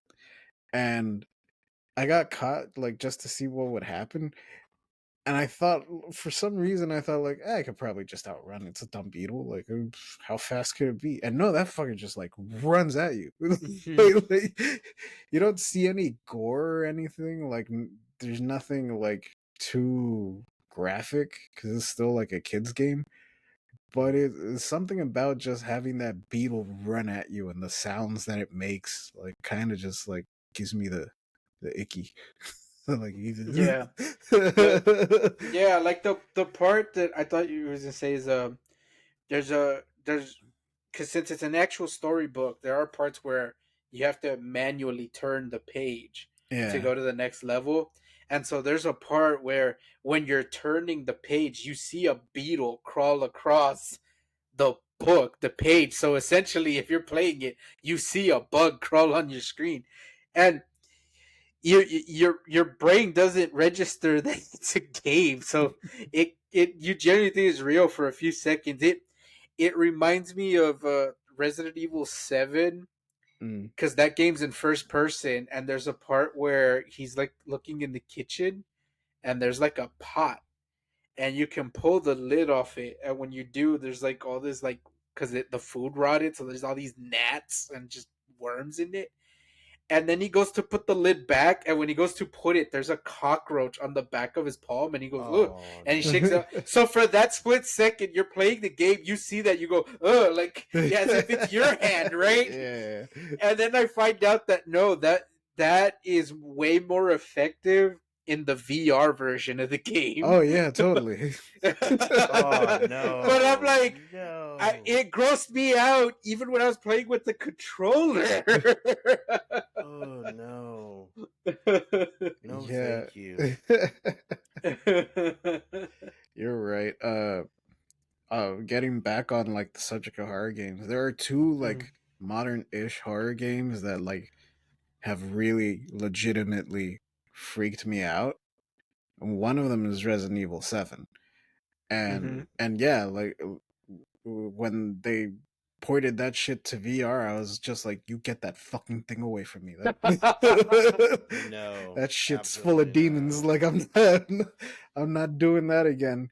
And I got caught like just to see what would happen, and I thought, for some reason, I thought like, I could probably just outrun. It's a dumb beetle. Like, how fast could it be? And no, that fucker just like runs at you. Mm-hmm. You don't see any gore or anything. Like, there's nothing like too graphic because it's still like a kids game. But it's something about just having that beetle run at you and the sounds that it makes, like, kind of just like gives me the icky. Like, Yeah. The Yeah, like the part that I thought you was gonna say is there's because since it's an actual storybook, there are parts where you have to manually turn the page to yeah. go to the next level. And so there's a part where when you're turning the page, you see a beetle crawl across the book, the page. So essentially, if you're playing it, you see a bug crawl on your screen. And your brain doesn't register that it's a game, so it you generally think it's real for a few seconds. It reminds me of Resident Evil 7, Mm. because that game's in first person, and there's a part where he's like looking in the kitchen, and there's like a pot, and you can pull the lid off it, and when you do, there's like all this like because the food rotted, so there's all these gnats and just worms in it, and then he goes to put the lid back, and when he goes to put it, there's a cockroach on the back of his palm, and he goes, "Ugh," Oh and he no. shakes it out. So for that split second, you're playing the game, you see that, you go, "Ugh," like, yeah, as if it's your hand, right? Yeah. And then I find out that no, that is way more effective in the VR version of the game. Oh yeah, totally. Oh But I'm no. like, No. it grossed me out even when I was playing with the controller. Oh no. No, Yeah. thank you. You're right. Getting back on like the subject of horror games, there are two like modern-ish horror games that like have really legitimately freaked me out. And one of them is Resident Evil 7. Mm-hmm. And yeah, like when they ported that shit to VR, I was just like, you get that fucking thing away from me. That No, that shit's full of absolutely demons. not. Like, I'm not doing that again.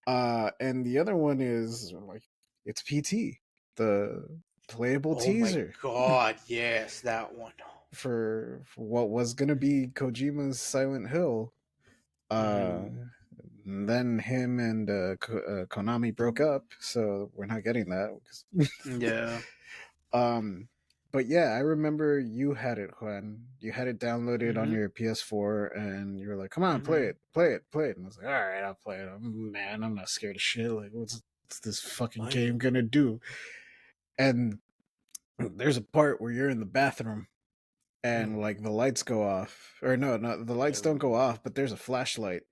And the other one is like, it's PT, the playable Oh my teaser god, yes, that one. for what was gonna be Kojima's Silent Hill. Uh, Mm-hmm. then him and Konami broke up, so we're not getting that. Yeah. um, but yeah, I remember you had it, Juan. You had it downloaded on Mm-hmm. your PS4, and you were like, "Come on, play Mm-hmm. it, play it, play it." And I was like, "All right, I'll play it." Man, I'm not scared of shit. Like, what's this fucking game Fine. gonna do? And there's a part where you're in the bathroom and like the lights go off, or no, the lights don't go Oh. off, but there's a flashlight.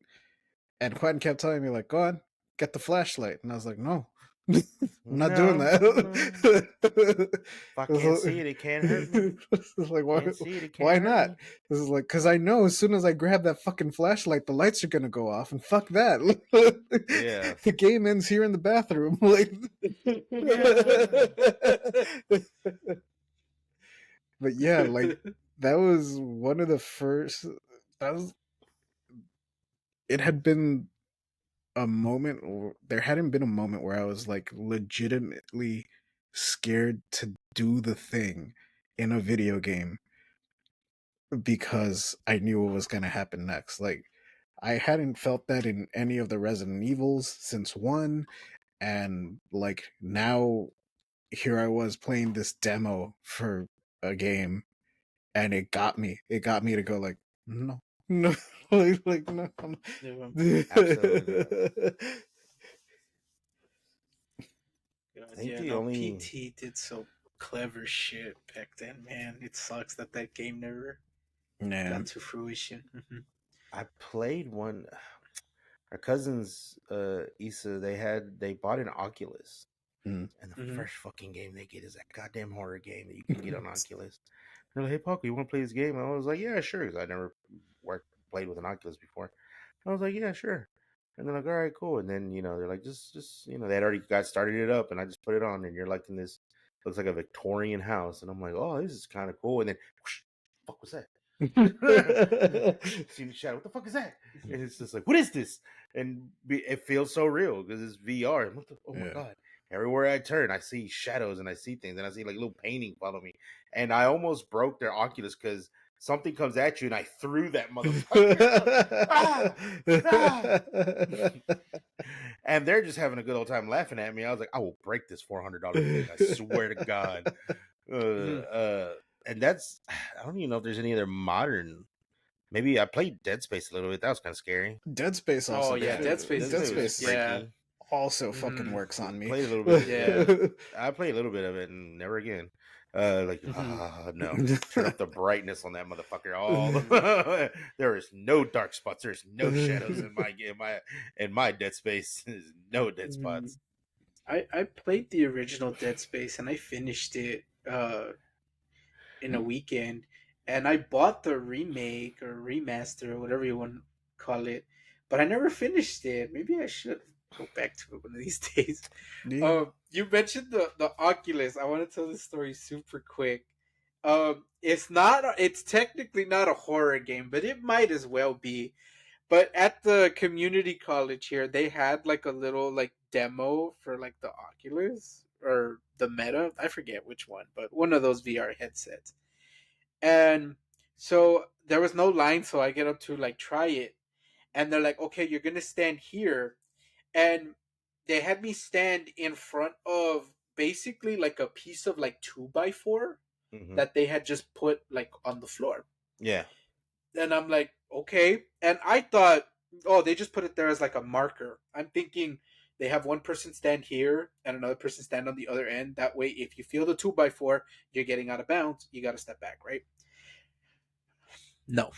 And Quentin kept telling me, like, go on, get the flashlight. And I was like, no. I'm not doing No, that. if I can't see it, it can't hurt me. It's like, Can't see it, it why can't hurt not? me. This is like, because I know as soon as I grab that fucking flashlight, the lights are gonna go off, and fuck that. Yeah. The game ends here in the bathroom. Like, but yeah, like that was one of the first. That was. It had been a moment. There hadn't been a moment where I was like legitimately scared to do the thing in a video game because I knew what was going to happen next. Like, I hadn't felt that in any of the Resident Evils since one, and like now here I was playing this demo for a game, and it got me. It got me to go like, no, no, like no. Absolutely not. I God, think yeah, the no, only PT did so clever shit back then, man. It sucks that that game never Yeah. got to fruition. I played one. Our cousins, Issa, they bought an Oculus, Mm. and the Mm-hmm. first fucking game they get is that goddamn horror game that you can get on Oculus. They're like, "Hey, Paco, you want to play this game?" And I was like, "Yeah, sure," because I never played with an Oculus before. I was like, "Yeah, sure." And they're like, "All right, cool." And then they're like, just they had already got started it up, and I just put it on, and you're like in this looks like a Victorian house, and I'm like, "Oh, this is kind of cool." And then, whoosh, fuck was that? See the shadow. What the fuck is that? And it's just like, what is this? And it feels so real because it's VR. And oh my Yeah. god! Everywhere I turn, I see shadows and I see things, and I see like little painting follow me. And I almost broke their Oculus because something comes at you, and I threw that motherfucker. Ah, ah. And they're just having a good old time laughing at me. I was like, I will break this $400 thing. I swear to God. And that's I don't even know if there's any other modern. Maybe I played Dead Space a little bit. That was kind of scary. Dead Space Oh also yeah, kind Dead of Space Dead is Space was Dead Space yeah. freaky. also fucking works on me. Played a little bit. Yeah. I played a little bit of it and never again. No. Turn up the brightness on that motherfucker. There is no dark spots. There's no shadows in my Dead Space. There's no dead spots. I played the original Dead Space and I finished it in a weekend, and I bought the remake or remaster or whatever you want to call it, but I never finished it. Maybe I should go back to it one of these days. Yeah. You mentioned the Oculus. I want to tell this story super quick. It's technically not a horror game, but it might as well be. But at the community college here, they had like a little like demo for like the Oculus or the Meta. I forget which one, but one of those VR headsets. And so there was no line, so I get up to like try it, and they're like, "Okay, you're gonna stand here," and they had me stand in front of basically like a piece of like 2x4 Mm-hmm. that they had just put like on the floor. Yeah. And I'm like, okay. And I thought, oh, they just put it there as like a marker. I'm thinking they have one person stand here and another person stand on the other end. That way, if you feel the 2x4, you're getting out of bounds. You got to step back, right? No.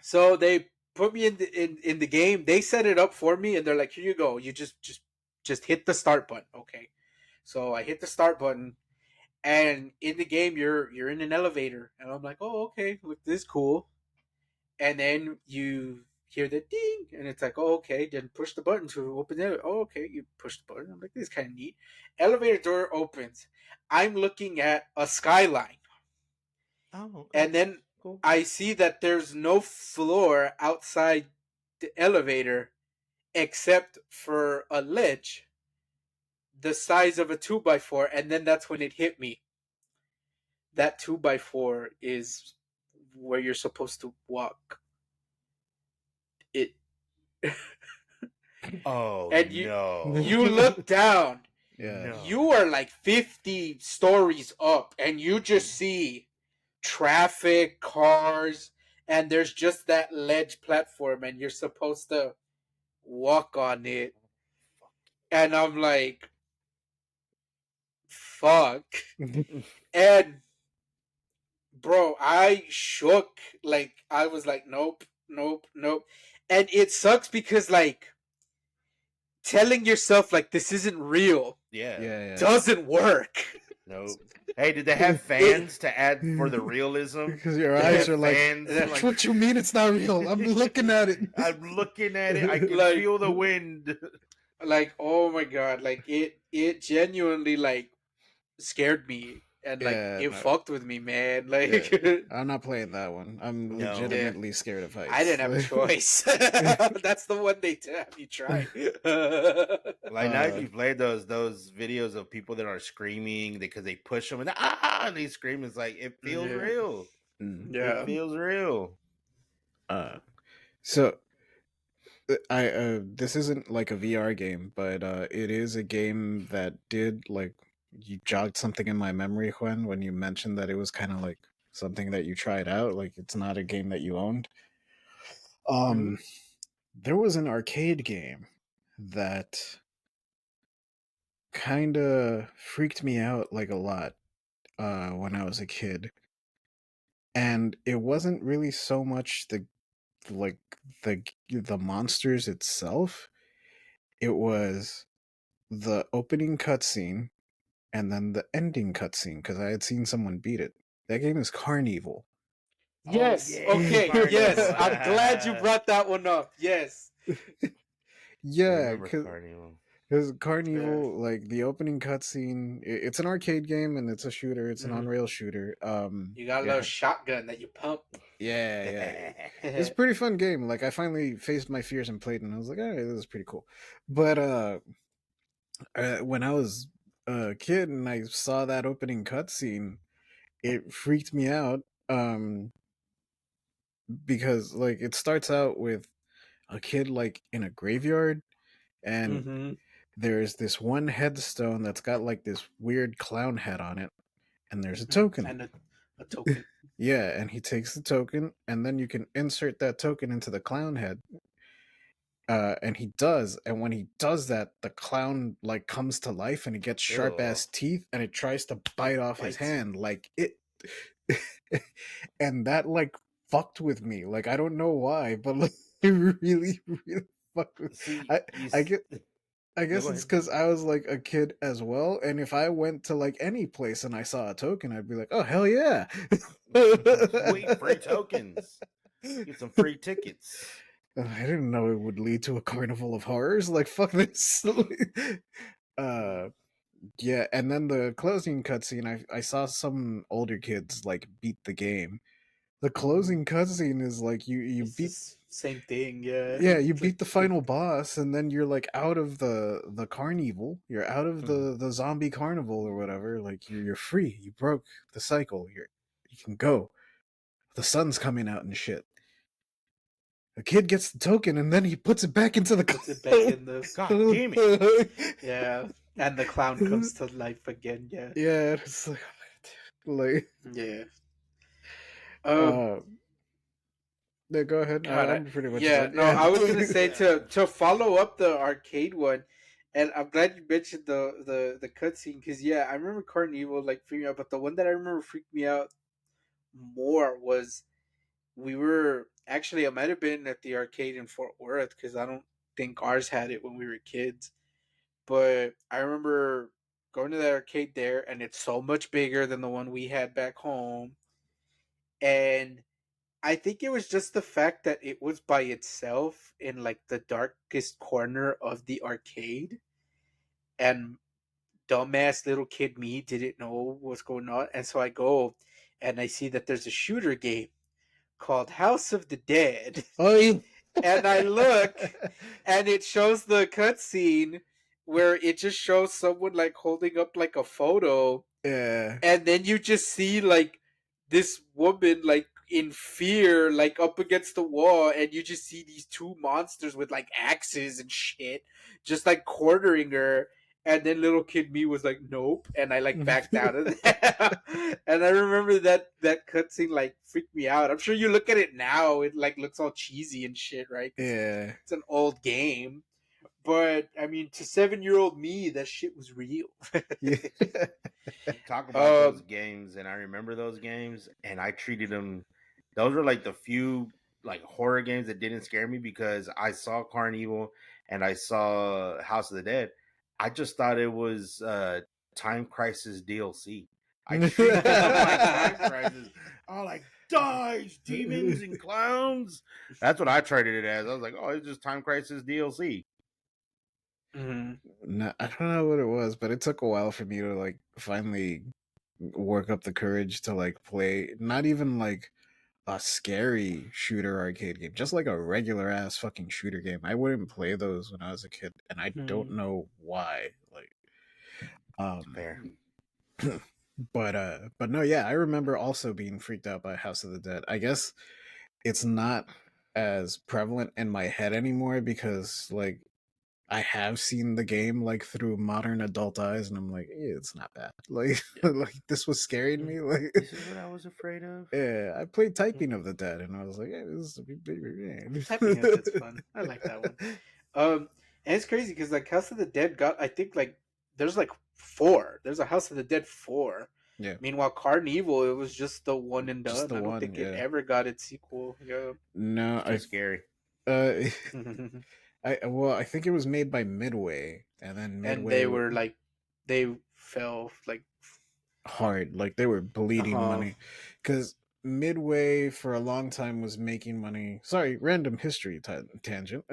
So they put me in the game. They set it up for me, and they're like, here you go. You just hit the start button. Okay. So I hit the start button, and in the game, you're in an elevator, and I'm like, oh, okay, look, this is cool. And then you hear the ding, and it's like, oh, okay, then push the button to open it. Oh, okay, you push the button. I'm like, this is kind of neat. Elevator door opens. I'm looking at a skyline, Oh, okay. and then Cool. I see that there's no floor outside the elevator except for a ledge the size of a 2x4, and then that's when it hit me. That 2x4 is where you're supposed to walk. It Oh and no. you look down, Yeah. No. you are like 50 stories up, and you just see traffic, cars, and there's just that ledge platform, and you're supposed to walk on it. And I'm like, fuck. And bro, I shook. Like, I was like, nope, nope, nope. And it sucks because, like, telling yourself like this isn't real Yeah. Yeah, doesn't work. No. Hey, did they have fans to add for the realism? because your They eyes have are like, fans "What like you mean it's not real? I'm looking at it." I'm looking at it. I can Like- feel the wind. like, oh my god, like it genuinely like scared me, and like Yeah, it no, fucked with me, man. Like, yeah. I'm not playing that one. I'm No. Yeah. legitimately scared of heights. I didn't have a choice. That's the one they have you try. Like now, if you play those videos of people that are screaming because they push them and they scream, it's like it feels Yeah. real. Mm. It Yeah. feels real. So I this isn't like a VR game, but it is a game that did like you jogged something in my memory when you mentioned that it was kind of like something that you tried out. Like it's not a game that you owned. Mhm. There was an arcade game that kind of freaked me out like a lot when I was a kid, and it wasn't really so much like the monsters itself. It was the opening cutscene and then the ending cutscene because I had seen someone beat it. That game is Carnival. Oh Yes. yeah, Okay. Yes. Carnival. I'm glad you brought that one up. Yes. I Yeah, remember Carnival. because Yeah. Carnival, like the opening cutscene, it's an arcade game and it's a shooter. It's an Mhm. on-rail shooter. You got a little shotgun that you pump. Yeah. It's a pretty fun game. Like I finally faced my fears and played, and I was like, "All right, this is pretty cool." But when I was a kid and I saw that opening cutscene, it freaked me out. Because like it starts out with a kid like in a graveyard, and Mm-hmm. there's this one headstone that's got like this weird clown head on it, and there's a token. And a token. Yeah, and he takes the token, and then you can insert that token into the clown head. And he does, and when he does that, the clown like comes to life, and it gets sharp Ew. ass teeth, and it tries to bite off his Bites. hand, like it, and that like fucked with me. Like I don't know why, but like it really, really fucked with. See, I you. I get. I No, guess go it's ahead. because I was like a kid as well, and if I went to like any place and I saw a token, I'd be like, "Oh hell yeah!" Sweet free tokens. Get some free tickets. I didn't know it would lead to a carnival of horrors. Like fuck this. uh, yeah, and then the closing cutscene, I saw some older kids like beat the game. The closing cutscene is like you It's beat the same thing. Yeah. yeah, you It's like beat the final boss, and then you're like out of the carnival. You're out of the zombie carnival or whatever. Like you're free. You broke the cycle. You can go. The sun's coming out and shit. The kid gets the token and then he puts it back into the puts it back in the God damn it. yeah, and the clown comes to life again. Yeah. Yeah, it's like Yeah. uh yeah, go ahead. God, I'm pretty much yeah. done. No, I was gonna say Yeah. to follow up the arcade one, and I'm glad you mentioned the cutscene because yeah, I remember Carnival like freaking me out, but the one that I remember freaked me out more was we were actually it might have been at the arcade in Fort Worth because I don't think ours had it when we were kids, but I remember going to the arcade there, and it's so much bigger than the one we had back home, and I think it was just the fact that it was by itself in like the darkest corner of the arcade, and dumbass little kid me didn't know what's going on, and so I go and I see that there's a shooter game called House of the Dead, Oh yeah. and I look, and it shows the cutscene where it just shows someone like holding up like a photo, Yeah. and then you just see like this woman like in fear like up against the wall, and you just see these two monsters with like axes and shit just like cornering her, and then little kid me was like nope, and I like backed out of there. And I remember that cutscene like freaked me out. I'm sure you look at it now, it like looks all cheesy and shit, right? 'Cause Yeah. it's an old game, but I mean to 7-year-old me that shit was real. Yeah. Talk about those games, and I remember those games, and I treated them. Those were like the few like horror games that didn't scare me because I saw Carnival and I saw House of the Dead. I just thought it was Time Crisis DLC. I treated them like Time Crisis. Oh, like dives, demons, and clowns. That's what I treated it as. I was like, oh, it's just Time Crisis DLC. Mhm. No, I don't know what it was, but it took a while for me to like finally work up the courage to like play not even like a scary shooter arcade game, just like a regular ass fucking shooter game. I wouldn't play those when I was a kid, and I don't Mhm. know why. Like, um, Fair. but no, yeah, I remember also being freaked out by House of the Dead. I guess it's not as prevalent in my head anymore because like I have seen the game like through modern adult eyes, and I'm like, it's not bad. Like, Yeah. like this was scaring me. Like, This is what I was afraid of. yeah, I played Typing Mhm. of the Dead, and I was like, yeah, this is a bigger game. Typing of Dead's fun. I like that one. And it's crazy because like House of the Dead got, I think like there's like four. There's a House of the Dead 4. Yeah, Meanwhile, Carnival, it was just the one and just done. the I don't one. think it Yeah, ever got its sequel. Yeah. no, It's too scary. uh, And I think it was made by Midway, and then they Midway were like, they fell like, hard. Like they were bleeding uh, money because Midway for a long time was making money. Sorry, random history tangent.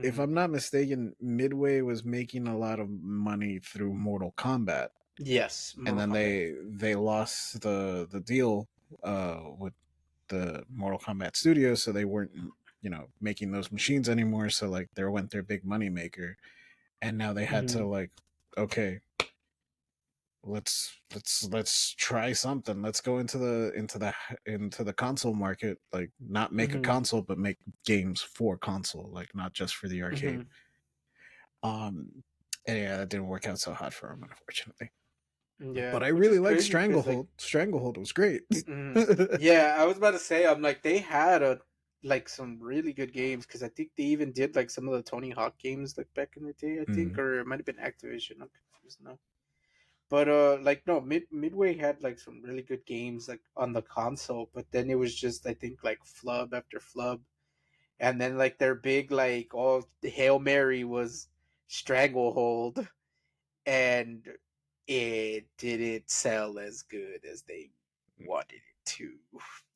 If mhm. I'm not mistaken, Midway was making a lot of money through Mortal Kombat, Yes, and Mortal then Kombat. they lost the deal with the Mortal Kombat studio, so they weren't making those machines anymore. So like there went their big money maker, and now they had to Hmm. like, okay, let's try something. Let's go into the console market. Like not make a Hmm. console, but make games for console. Like not just for the arcade. Hmm. And yeah, that didn't work out so hot for him, unfortunately. Yeah, But I which really is like crazy because like, Stranglehold. Stranglehold was great. yeah, I was about to say, I'm like they had a like some really good games because I think they even did like some of the Tony Hawk games like back in the day. I think, Mhm. or it might have been Activision. I'm confused now. But like no, Midway had like some really good games like on the console, but then it was just I think like flub after flub, and then like their big like all Hail Mary was Stranglehold, and it didn't sell as good as they wanted it to.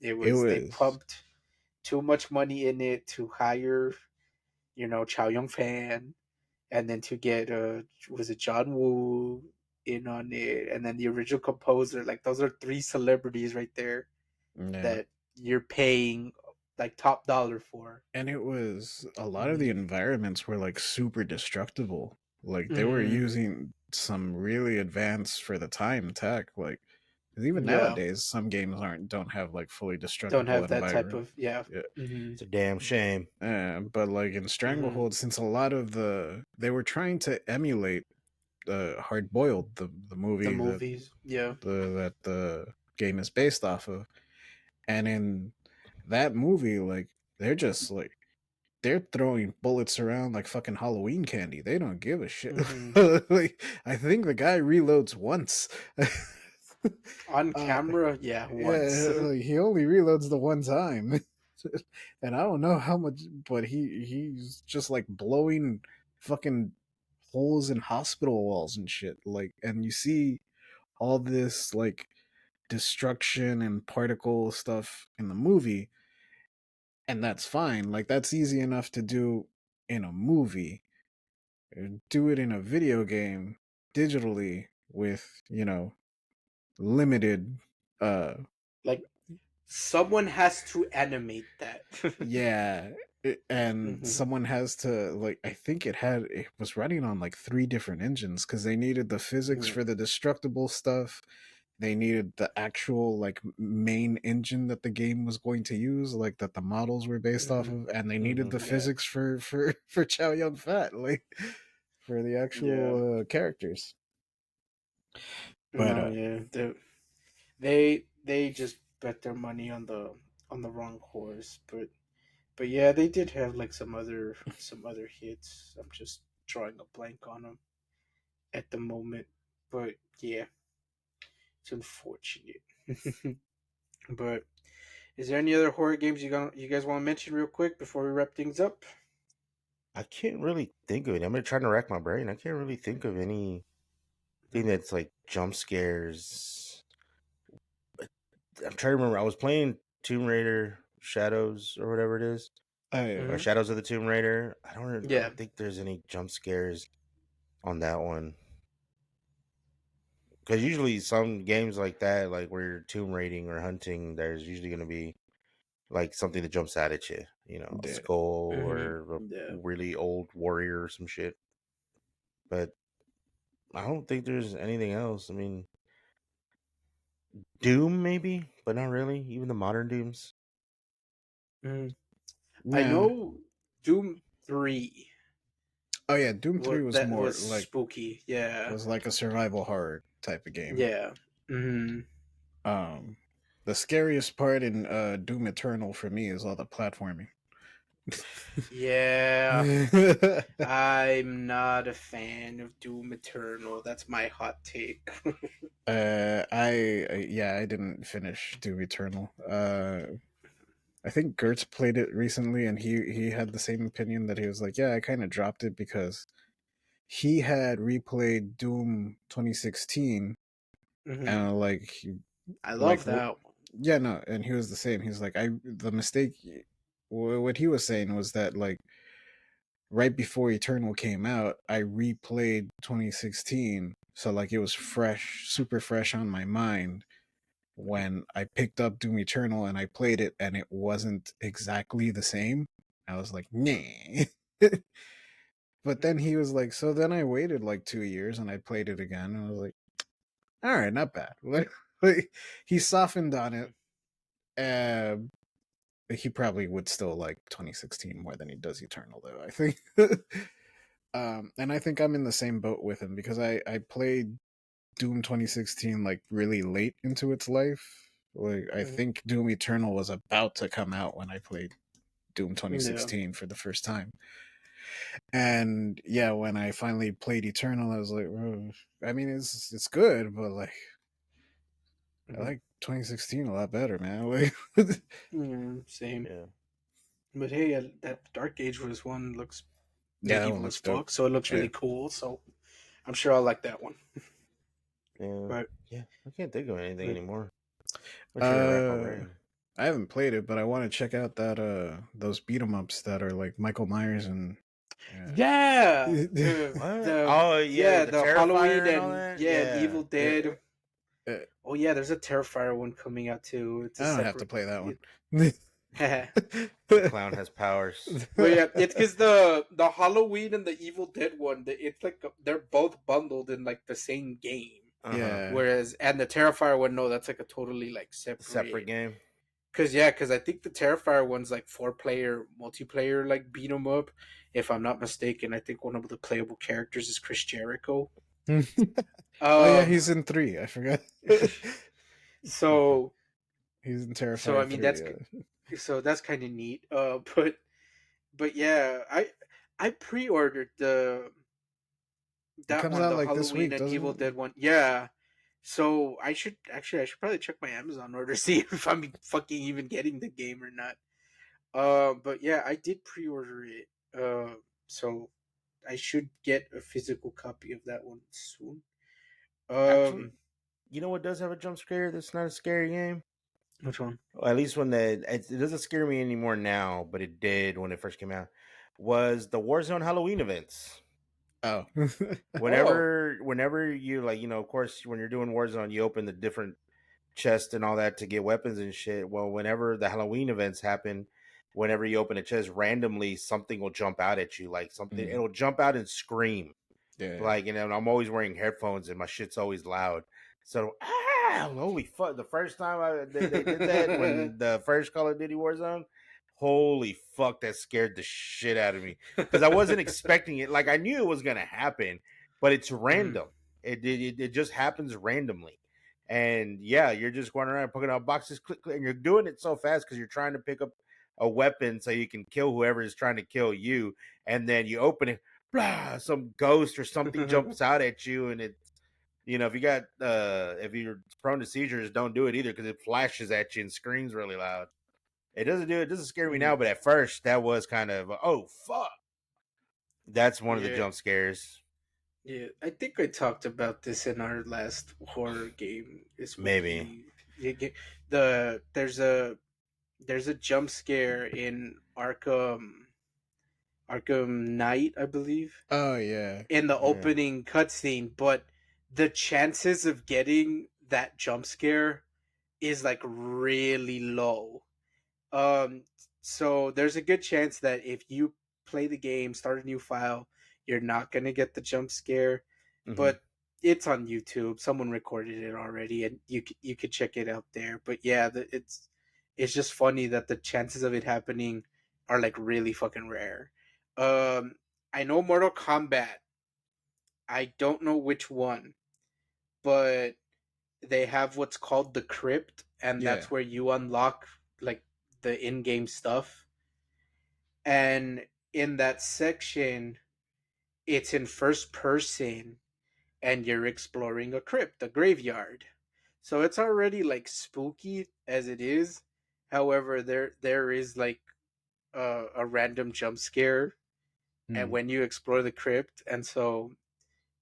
It It was they was. pumped too much money in it to hire, Chow Yun Fan, and then to get was it John Woo in on it, and then the original composer. Like those are three celebrities right there Yeah. that you're paying like top dollar for. And it was a lot of the Hmm. environments were like super destructible. Like they were Hmm. using some really advanced for the time tech. Like 'cause even Yeah, nowadays, some games aren't don't have like fully don't destructible have that type environment. of yeah. Yeah. Hmm. It's a damn shame. But like in Hmm. Stranglehold, since a lot of they were trying to emulate Hard Boiled, the The movie movies, yeah. that the game is based off of, and in that movie, like they're throwing bullets around like fucking Halloween candy. They don't give a shit. Hmm. Like I think the guy reloads once. On uh, camera, yeah, once. yeah, like he only reloads the one time, and I don't know how much, but he's just like blowing fucking holes in hospital walls and shit. Like, and you see all this like destruction and particle stuff in the movie, and that's fine. Like that's easy enough to do in a movie. Do it in a video game digitally with limited uh Like someone has to animate that. yeah, and Hmm. someone has to like it was running on like three different engines because they needed the physics Hmm. for the destructible stuff. They needed the actual like main engine that the game was going to use, like that the models were based off Hmm. of, and they needed Hmm. the Yeah, physics for Chow Yun Fat, like for the yeah. actual characters. But No, yeah. They just bet their money on the wrong horse, but yeah, they did have like some other hits. I'm just drawing a blank on them at the moment, but yeah, it's unfortunate. But Is there any other horror games you guys want to mention real quick before we wrap things up? I can't really think of it. I'm gonna try to rack my brain. I can't really think of anything that's like jump scares. I'm trying to remember. I was playing Tomb Raider Shadows or whatever it is, I or Hmm. Shadows of the Tomb Raider. I Yeah. don't think there's any jump scares on that one. Because usually some games like that, like where you're tomb raiding or hunting, there's usually going to be like something that jumps out at you. You know, a did. skull Hmm. or a Yeah. really old warrior or some shit. But I don't think there's anything else. I mean, Doom maybe, but not really. Even the modern Dooms. Hmm. I Yeah. know Doom 3. Oh yeah, Doom 3 What was that more was like spooky. Yeah. was like a survival horror type of game. Yeah. Hmm. Um the scariest part in Doom Eternal for me is all the platforming. Yeah. I'm not a fan of Doom Eternal. That's my hot take. I didn't finish Doom Eternal. I think Gertz played it recently, and he had the same opinion that he was like, yeah, I kind of dropped it because he had replayed Doom 2016, Hmm. and I like love that one. yeah, no, and he was the same. He's like, I the mistake. What he was saying was that like right before Eternal came out, I replayed 2016, so like it was fresh, super fresh on my mind when I picked up Doom Eternal and I played it, and it wasn't exactly the same. I was like, nah. But then he was like, so then I waited like 2 years and I played it again, and I was like, all right, not bad. Like, he softened on it. Uh, he probably would still like 2016 more than he does Eternal, though, I think. And I think I'm in the same boat with him because I played Doom 2016 like really late into its life. Like I Mhm. think Doom Eternal was about to come out when I played Doom Yeah. 2016 for the first time. And yeah, when I finally played Eternal, I was like, "Ugh." I mean, it's good, but like I Hmm. like 2016 a lot better, man. Like, Mm, same. Yeah. But hey, that Dark Age was one looks yeah, that one medieval as looks dope. fuck, so it looks Yeah. really cool. So I'm sure I'll like that one. Yeah. But, Yeah. I can't think of anything but anymore. I'm trying to rack my Uh, brain. I haven't played it, but I want to check out that those beat 'em ups that are like Michael Myers and yeah, What? Oh yeah, the the Halloween Terrifier and all and that. yeah, the Yeah. Evil uh, Dead. uh, Oh yeah, there's a Terrifier one coming out too. It's a I don't have to separate. play that one. The clown has powers. But yeah, it's because the Halloween and the Evil Dead one, it's like they're both bundled in like the same game. Uh huh. Yeah. Whereas and the Terrifier one, no, that's like a totally like Separate separate. game. Because I think the Terrifier one's like 4 player multiplayer like beat 'em up. If I'm not mistaken, I think one of the playable characters is Chris Jericho. Oh yeah, Um, he's in 3. I forgot. so He's in so I Terrifier mean 3. Yeah. that's kind of neat. But yeah, I pre-ordered It that comes one, out the like this Halloween week, and doesn't Evil it? Dead one. Yeah. So I should probably check my Amazon order see if I'm fucking even getting the game or not. But yeah, I did pre-order it. So I should get a physical copy of that one soon. Actually, Um, you know what does have a jump scare? That's not a scary game. which one? Well, at least when it doesn't scare me anymore now, but it did when it first came out. Was the Warzone Halloween events? Oh. Oh. Whenever you like, of course, when you're doing Warzone, you open the different chest and all that to get weapons and shit. Well, whenever the Halloween events happen, whenever you open a chest, randomly something will jump out at you, like something. Mm, It'll jump out and scream, yeah. like, I'm always wearing headphones and my shit's always loud. So, holy fuck! The first time they did that when the first Call of Duty Warzone, holy fuck, that scared the shit out of me because I wasn't expecting it. Like I knew it was gonna happen, but it's Mhm. random. It just happens randomly. And yeah, you're just going around picking up boxes, click, click, and you're doing it so fast because you're trying to pick up a weapon so you can kill whoever is trying to kill you. And then you open it, blah, some ghost or something jumps out at you, and it's if you got if you're prone to seizures, don't do it either because it flashes at you and screams really loud. It doesn't scare me Mm. now, but at first that was kind of oh fuck. That's one of the Yeah, jump scares. yeah. I think I talked about this in our last horror game. Is Maybe. spooky. There's a jump scare in Arkham Knight, I believe, Oh yeah. in the Yeah. opening cutscene, but the chances of getting that jump scare is like really low. Um, so there's a good chance that if you play the game, start a new file, you're not gonna get the jump scare. Mm-hmm. But it's on YouTube. Someone recorded it already, and you could check it out there. But yeah, it's just funny that the chances of it happening are like really fucking rare. I know Mortal Kombat. I don't know which one, but they have what's called the crypt, and Yeah. that's where you unlock like the in-game stuff. And in that section, it's in first person, and you're exploring a crypt, a graveyard. So it's already like spooky as it is. However, there is like a random jump scare, and Mm. when you explore the crypt, and so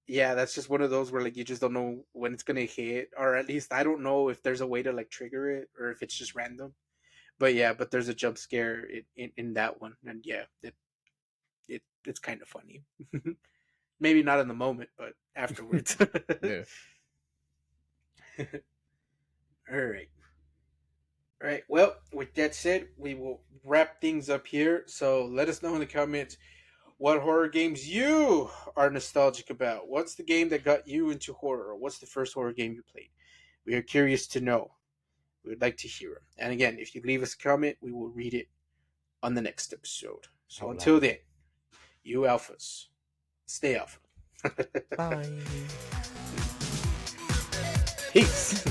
yeah, that's just one of those where like you just don't know when it's gonna hit, or at least I don't know if there's a way to like trigger it or if it's just random. But yeah, but there's a jump scare in that one, and yeah, it's kind of funny. Maybe not in the moment, but afterwards. Yeah. All right. All right. Well, with that said, we will wrap things up here. So let us know in the comments what horror games you are nostalgic about. What's the game that got you into horror? What's the first horror game you played? We are curious to know. We would like to hear them. And again, if you leave us a comment, we will read it on the next episode. So Out until loud. then, you alphas, stay alpha. Bye. Peace.